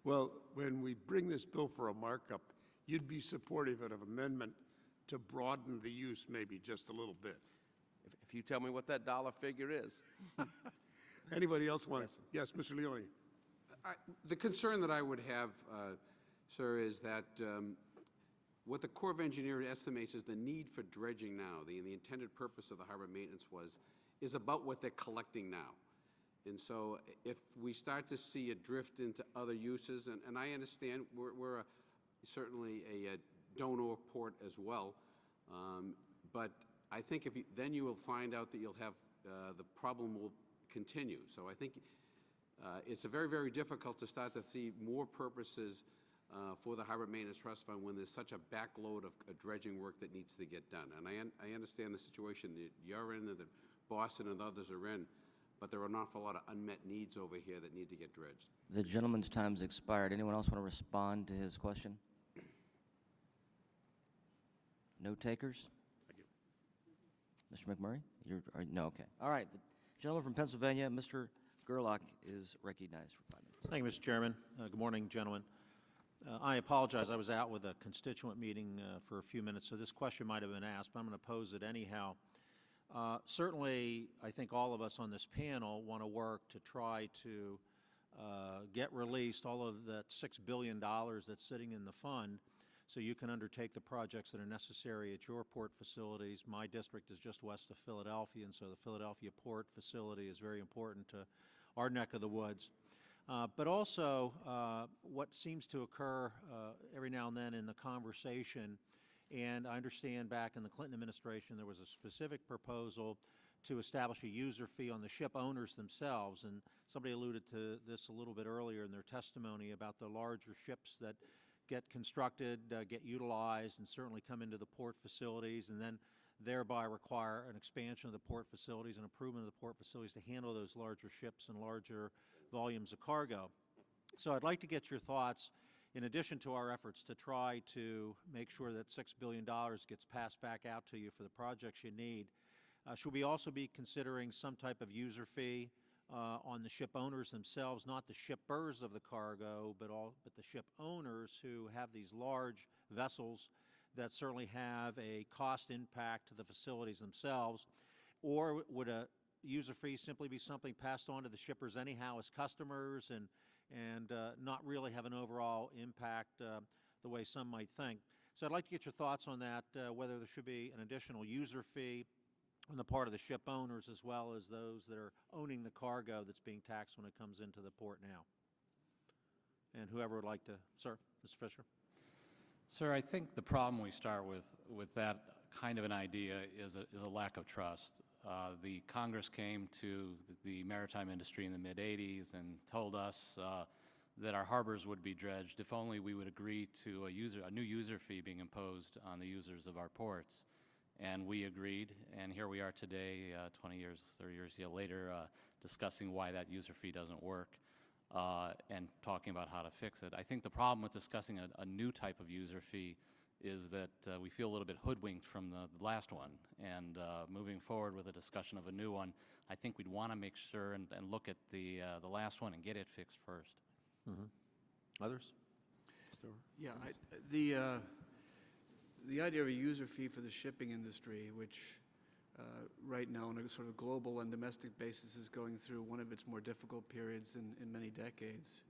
Well, when we bring this bill for a markup, you'd be supportive of an amendment to broaden the use maybe just a little bit. If you tell me what that dollar figure is. Anybody else want to? Yes, Mr. Leone. The concern that I would have, sir, is that what the Corps of Engineers estimates is the need for dredging now, the intended purpose of the harbor maintenance is about what they're collecting now. And so if we start to see a drift into other uses, and I understand we're certainly a donor port as well, but I think then you will find out that you'll have the problem will continue. So I think it's very, very difficult to start to see more purposes for the Harbor Maintenance Trust Fund when there's such a backload of dredging work that needs to get done. And I understand the situation that you're in and that Boston and others are in, but there are an awful lot of unmet needs over here that need to get dredged. The gentleman's time's expired. Anyone else want to respond to his question? No takers? Thank Mr. you. McMurray? No, okay. All right. The gentleman from Pennsylvania, Mr. Gerlach, is recognized for 5 minutes. Thank you, Mr. Chairman. Good morning, gentlemen. I apologize. I was out with a constituent meeting for a few minutes, so this question might have been asked, but I'm going to pose it anyhow. Certainly, I think all of us on this panel want to work to try to get released all of that $6 billion that's sitting in the fund so you can undertake the projects that are necessary at your port facilities. My district is just west of Philadelphia, and so the Philadelphia port facility is very important to our neck of the woods. But also, what seems to occur every now and then in the conversation, and I understand back in the Clinton administration there was a specific proposal to establish a user fee on the ship owners themselves, and somebody alluded to this a little bit earlier in their testimony about the larger ships that get constructed, get utilized, and certainly come into the port facilities, and then thereby require an expansion of the port facilities and improvement of the port facilities to handle those larger ships and larger volumes of cargo. So I'd like to get your thoughts, in addition to our efforts to try to make sure that $6 billion gets passed back out to you for the projects you need. Should we also be considering some type of user fee on the ship owners themselves, not the shippers of the cargo, but the ship owners who have these large vessels that certainly have a cost impact to the facilities themselves? Or would a user fee simply be something passed on to the shippers anyhow as customers and not really have an overall impact the way some might think? So I'd like to get your thoughts on that, whether there should be an additional user fee on the part of the ship owners as well as those that are owning the cargo that's being taxed when it comes into the port now. And whoever would like to, sir, Mr. Fisher. Sir, I think the problem we start with that kind of an idea is a lack of trust. The Congress came to the maritime industry in the mid-'80s and told us that our harbors would be dredged if only we would agree to a new user fee being imposed on the users of our ports. And we agreed, and here we are today, 20 years, 30 years later, discussing why that user fee doesn't work and talking about how to fix it. I think the problem with discussing a new type of user fee is that we feel a little bit hoodwinked from the last one. And moving forward with a discussion of a new one, I think we'd want to make sure and look at the last one and get it fixed first. Mm-hmm. Others? Yeah, the idea of a user fee for the shipping industry, which right now on a sort of global and domestic basis is going through one of its more difficult periods in many decades.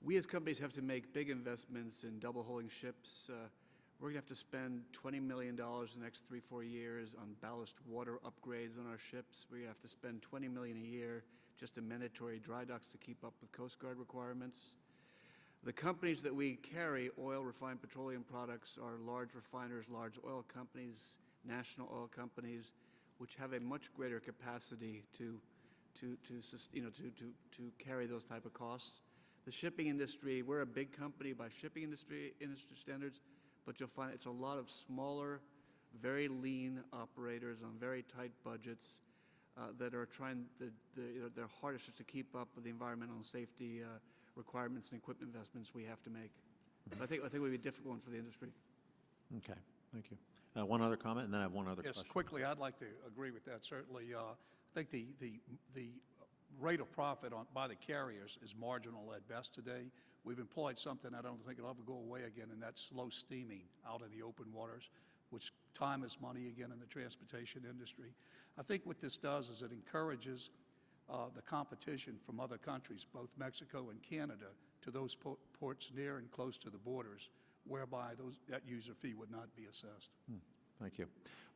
We as companies have to make big investments in double-hulling ships. We're going to have to spend $20 million in the next 3-4 years on ballast water upgrades on our ships. We have to spend $20 million a year just in mandatory dry docks to keep up with Coast Guard requirements. The companies that we carry, oil, refined petroleum products, are large refiners, large oil companies, national oil companies, which have a much greater capacity to carry those type of costs. The shipping industry, we're a big company by shipping industry standards, but you'll find it's a lot of smaller, very lean operators on very tight budgets that are trying their hardest just to keep up with the environmental and safety requirements and equipment investments we have to make. So I think it would be a difficult one for the industry. Okay, thank you. One other comment, and then I have one other question. Yes, quickly, I'd like to agree with that. Certainly, I think the rate of profit by the carriers is marginal at best today. We've employed something I don't think it'll ever go away again, and that's slow steaming out in the open waters, which time is money again in the transportation industry. I think what this does is it encourages the competition from other countries, both Mexico and Canada, to those ports near and close to the borders, whereby that user fee would not be assessed. Thank you.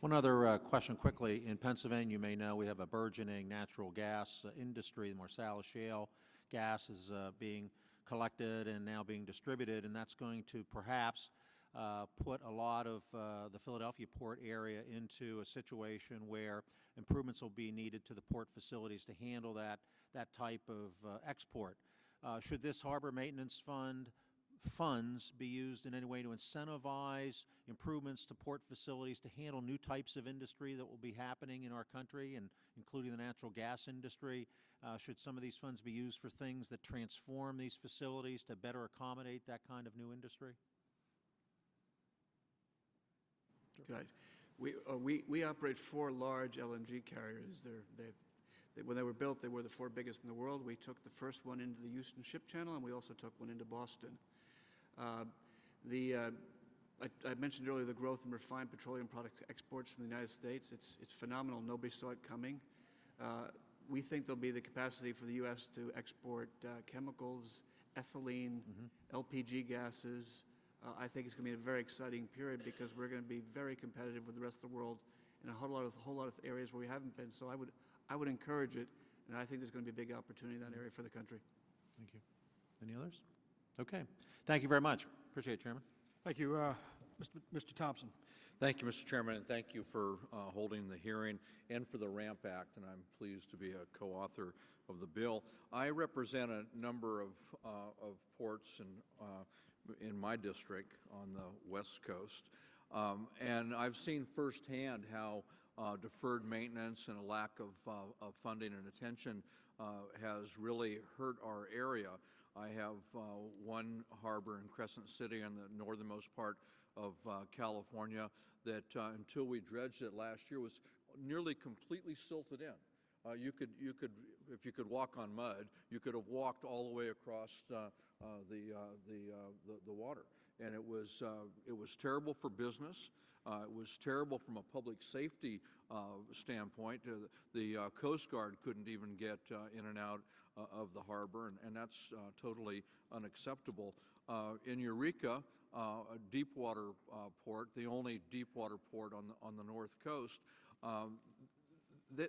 One other question quickly. In Pennsylvania, you may know we have a burgeoning natural gas industry. The Marcellus shale gas is being collected and now being distributed, and that's going to perhaps put a lot of the Philadelphia port area into a situation where improvements will be needed to the port facilities to handle that type of export. Should this harbor maintenance funds be used in any way to incentivize improvements to port facilities to handle new types of industry that will be happening in our country, and including the natural gas industry? Should some of these funds be used for things that transform these facilities to better accommodate that kind of new industry? Right. We operate 4 large LNG carriers. When they were built, they were the 4 biggest in the world. We took the first one into the Houston Ship Channel, and we also took one into Boston. I mentioned earlier the growth in refined petroleum product exports from the United States. It's phenomenal. Nobody saw it coming. We think there'll be the capacity for the U.S. to export chemicals, ethylene, LPG gases. I think it's going to be a very exciting period because we're going to be very competitive with the rest of the world in a whole lot of areas where we haven't been. So I would encourage it, and I think there's going to be a big opportunity in that area for the country. Thank you. Any others? Okay. Thank you very much. Appreciate it, Chairman. Thank you. Mr. Thompson. Thank you, Mr. Chairman, and thank you for holding the hearing and for the RAMP Act, and I'm pleased to be a co-author of the bill. I represent a number of ports in my district on the West Coast, and I've seen firsthand how deferred maintenance and a lack of funding and attention has really hurt our area. I have one harbor in Crescent City on the northernmost part of California that until we dredged it last year was nearly completely silted in. You could, if you could walk on mud, you could have walked all the way across the water, and it was terrible for business. It was terrible from a public safety standpoint. The Coast Guard couldn't even get in and out of the harbor, and that's totally unacceptable. In Eureka, a deepwater port, the only deepwater port on the North Coast,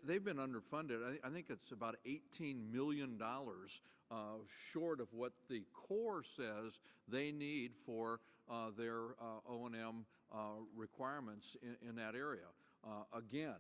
they've been underfunded. I think it's about $18 million short of what the Corps says they need for their O&M requirements in that area. Again,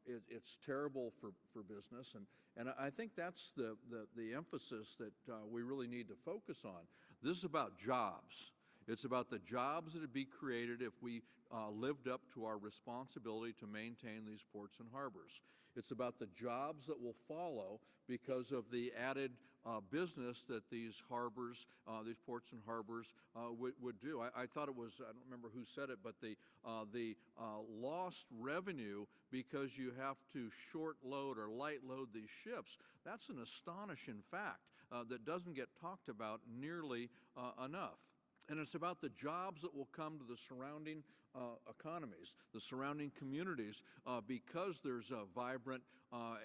it's terrible for business, and I think that's the emphasis that we really need to focus on. This is about jobs. It's about the jobs that would be created if we lived up to our responsibility to maintain these ports and harbors. It's about the jobs that will follow because of the added business that these harbors, these ports and harbors would do. I thought it was, I don't remember who said it, but the lost revenue because you have to short load or light load these ships, that's an astonishing fact that doesn't get talked about nearly enough. And it's about the jobs that will come to the surrounding economies, the surrounding communities, because there's a vibrant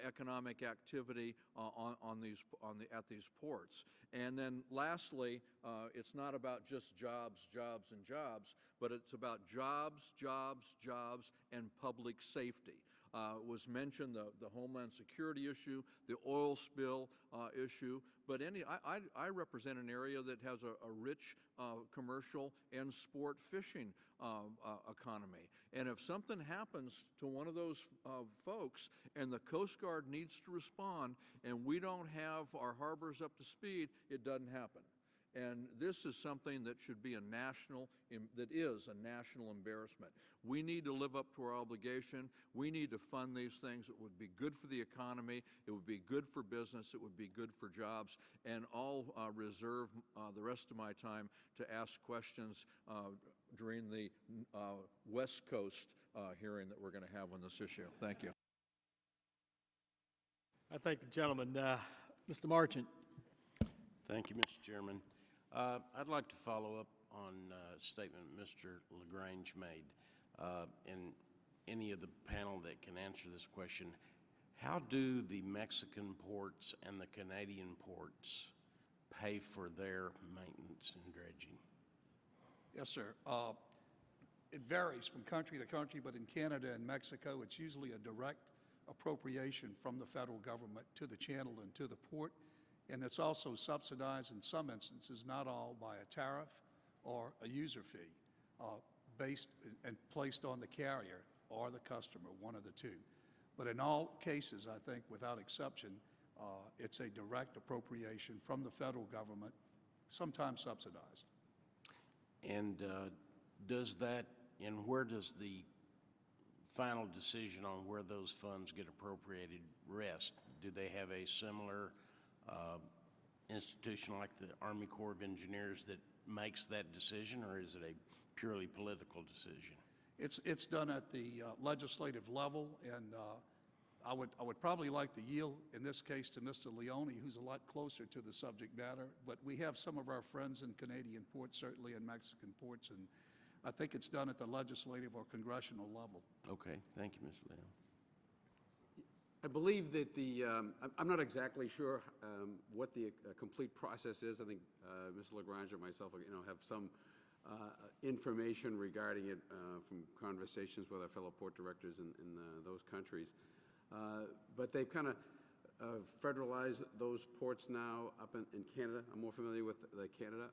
economic activity at these ports. And then lastly, it's not about just jobs, jobs, and jobs, but it's about jobs, jobs, jobs, and public safety. Was mentioned the Homeland Security issue, the oil spill issue, but I represent an area that has a rich commercial and sport fishing economy. And if something happens to one of those folks and the Coast Guard needs to respond and we don't have our harbors up to speed, it doesn't happen. And this is something that should be that is a national embarrassment. We need to live up to our obligation. We need to fund these things. It would be good for the economy. It would be good for business. It would be good for jobs. And I'll reserve the rest of my time to ask questions during the West Coast hearing that we're going to have on this issue. Thank you. I thank the gentleman. Mr. Marchant. Thank you, Mr. Chairman. I'd like to follow up on a statement Mr. LaGrange made. And any of the panel that can answer this question, how do the Mexican ports and the Canadian ports pay for their maintenance and dredging? Yes, sir. It varies from country to country, but in Canada and Mexico, it's usually a direct appropriation from the federal government to the channel and to the port. And it's also subsidized in some instances, not all, by a tariff or a user fee based and placed on the carrier or the customer, one of the two. But in all cases, I think without exception, it's a direct appropriation from the federal government, sometimes subsidized. And where does the final decision on where those funds get appropriated rest? Do they have a similar institution like the Army Corps of Engineers that makes that decision, or is it a purely political decision? It's done at the legislative level, and I would probably like to yield in this case to Mr. Leone, who's a lot closer to the subject matter. But we have some of our friends in Canadian ports, certainly in Mexican ports, and I think it's done at the legislative or congressional level. Okay, thank you, Mr. Leone. I believe that I'm not exactly sure what the complete process is. I think Mr. LaGrange or myself, have some information regarding it from conversations with our fellow port directors in those countries. But they've kind of federalized those ports now up in Canada. I'm more familiar with Canada.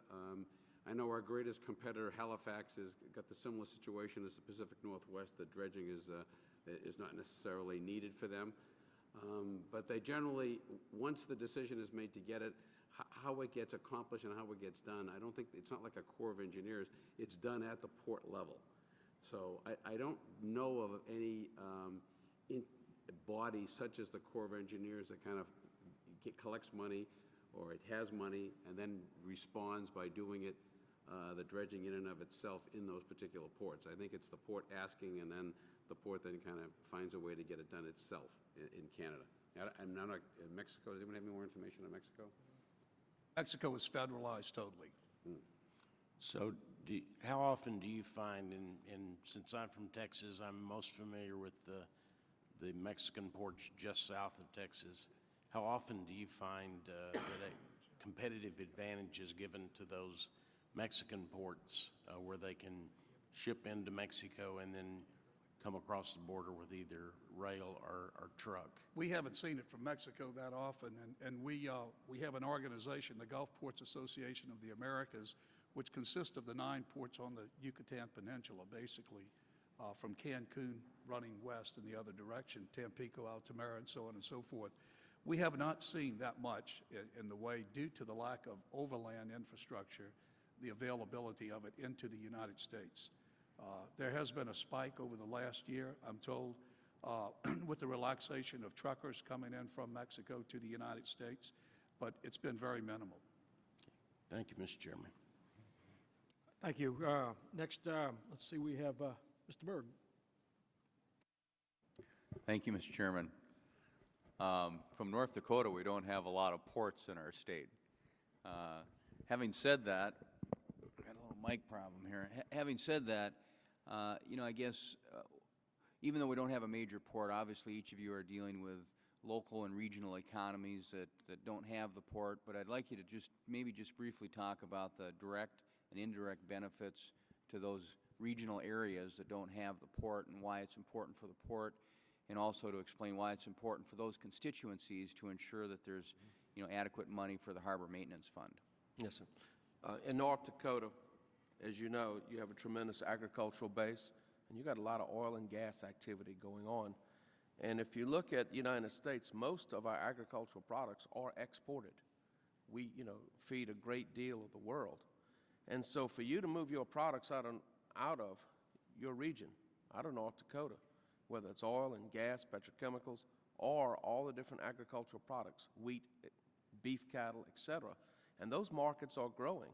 I know our greatest competitor, Halifax, has got the similar situation as the Pacific Northwest. The dredging is not necessarily needed for them. But they generally, once the decision is made to get it, how it gets accomplished and how it gets done, I don't think, it's not like a Corps of Engineers. It's done at the port level. So I don't know of any body such as the Corps of Engineers that kind of collects money, or it has money, and then responds by doing it, the dredging in and of itself in those particular ports. I think it's the port asking, and then the port then kind of finds a way to get it done itself in Canada. And now in Mexico, does anyone have any more information on Mexico? Mexico is federalized totally. So how often do you find, and since I'm from Texas, I'm most familiar with the Mexican ports just south of Texas, how often do you find that a competitive advantage is given to those Mexican ports where they can ship into Mexico and then come across the border with either rail or truck? We haven't seen it from Mexico that often, and we have an organization, the Gulf Ports Association of the Americas, which consist of the 9 ports on the Yucatan Peninsula, basically, from Cancun running west in the other direction, Tampico, Altamira, and so on and so forth. We have not seen that much in the way, due to the lack of overland infrastructure, the availability of it into the United States. There has been a spike over the last year, I'm told, with the relaxation of truckers coming in from Mexico to the United States, but it's been very minimal. Thank you, Mr. Chairman. Thank you. Next, let's see, we have Mr. Berg. Thank you, Mr. Chairman. From North Dakota, we don't have a lot of ports in our state. Having said that, I got a little mic problem here. Having said that, you know, I guess even though we don't have a major port, obviously each of you are dealing with local and regional economies that don't have the port, but I'd like you to maybe just briefly talk about the direct and indirect benefits to those regional areas that don't have the port and why it's important for the port, and also to explain why it's important for those constituencies to ensure that there's, you know, adequate money for the Harbor Maintenance Fund. Yes, sir. In North Dakota, as you know, you have a tremendous agricultural base, and you got a lot of oil and gas activity going on. And if you look at the United States, most of our agricultural products are exported. We, you know, feed a great deal of the world. And so for you to move your products out of your region, out of North Dakota, whether it's oil and gas, petrochemicals, or all the different agricultural products, wheat, beef cattle, etc., and those markets are growing.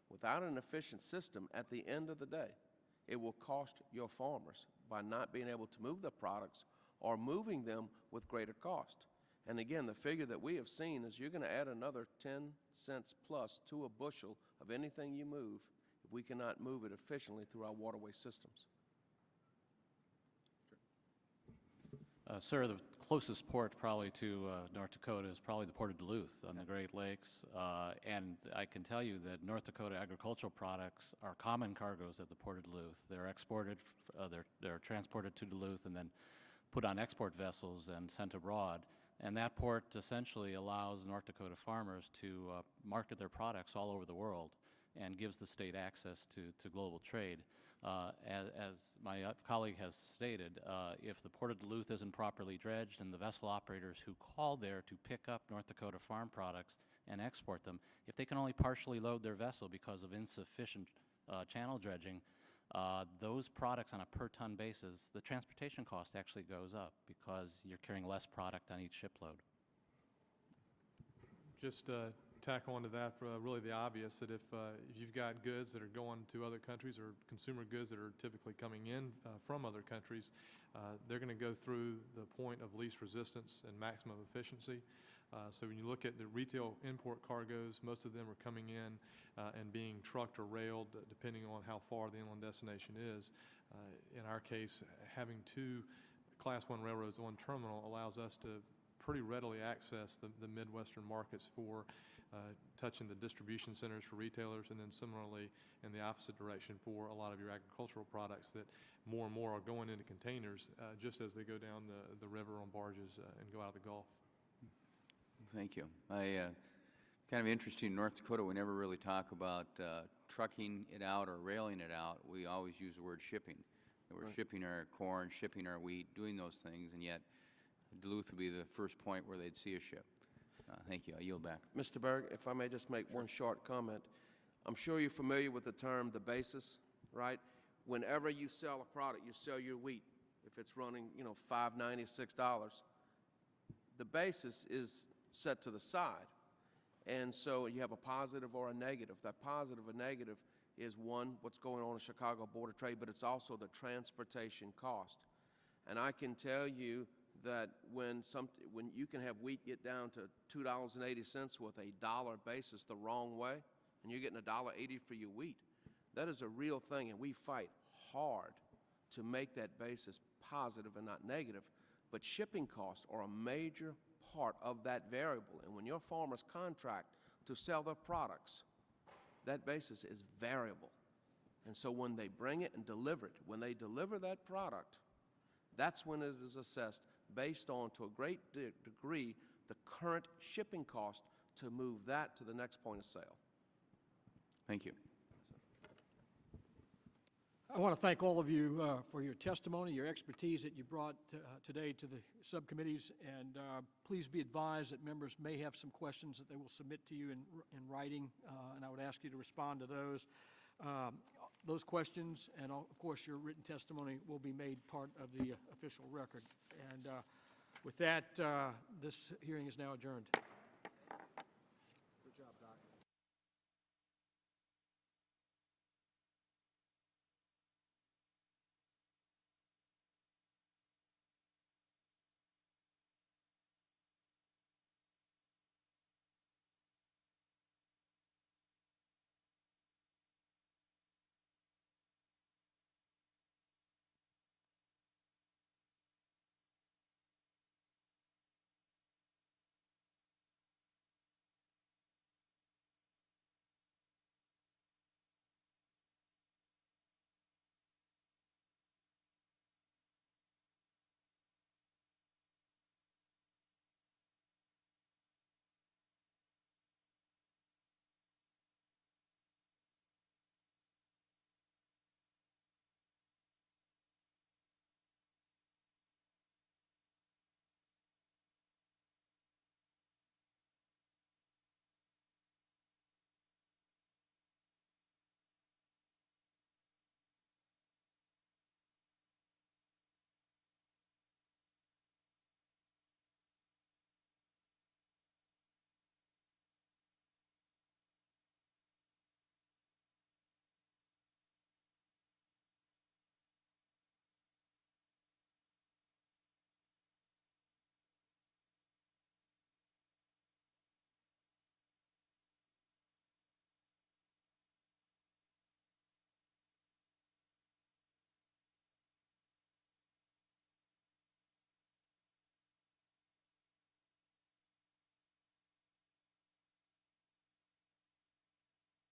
Without an efficient system, at the end of the day, it will cost your farmers by not being able to move their products or moving them with greater cost. And again, the figure that we have seen is you're going to add another 10 cents plus to a bushel of anything you move if we cannot move it efficiently through our waterway systems. Sir, the closest port probably to North Dakota is probably the Port of Duluth on the Great Lakes. And I can tell you that North Dakota agricultural products are common cargoes at the Port of Duluth. They're exported, they're transported to Duluth and then put on export vessels and sent abroad. And that port essentially allows North Dakota farmers to market their products all over the world and gives the state access to global trade. As my colleague has stated, if the Port of Duluth isn't properly dredged and the vessel operators who call there to pick up North Dakota farm products and export them, if they can only partially load their vessel because of insufficient channel dredging, those products on a per ton basis, the transportation cost actually goes up because you're carrying less product on each shipload. Just tack on to that, really the obvious, that if you've got goods that are going to other countries or consumer goods that are typically coming in from other countries, they're going to go through the point of least resistance and maximum efficiency. So when you look at the retail import cargoes, most of them are coming in and being trucked or railed, depending on how far the inland destination is. In our case, having 2 Class I railroads on terminal allows us to pretty readily access the Midwestern markets for touching the distribution centers for retailers, and then similarly in the opposite direction for a lot of your agricultural products that more and more are going into containers just as they go down the river on barges and go out of the Gulf. Thank you. Kind of interesting, in North Dakota, we never really talk about trucking it out or railing it out. We always use the word shipping. We're shipping our corn, shipping our wheat, doing those things, and yet Duluth would be the first point where they'd see a ship. Thank you. I yield back. Mr. Berg, if I may just make one short comment. I'm sure you're familiar with the term the basis, right? Whenever you sell a product, you sell your wheat. If it's running, you know, $5.90, $6, the basis is set to the side. And so you have a positive or a negative. That positive or negative is one, what's going on in Chicago Board of Trade, but it's also the transportation cost. And I can tell you that when you can have wheat get down to $2.80 with a dollar basis the wrong way, and you're getting $1.80 for your wheat, that is a real thing, and we fight hard to make that basis positive and not negative. But shipping costs are a major part of that variable, and when your farmers contract to sell their products, that basis is variable. And so when they bring it and deliver it, when they deliver that product, that's when it is assessed based on, to a great degree, the current shipping cost to move that to the next point of sale. Thank you. I want to thank all of you for your testimony, your expertise that you brought today to the subcommittees, and please be advised that members may have some questions that they will submit to you in writing, and I would ask you to respond to those. Those questions and, of course, your written testimony will be made part of the official record. And with that, this hearing is now adjourned.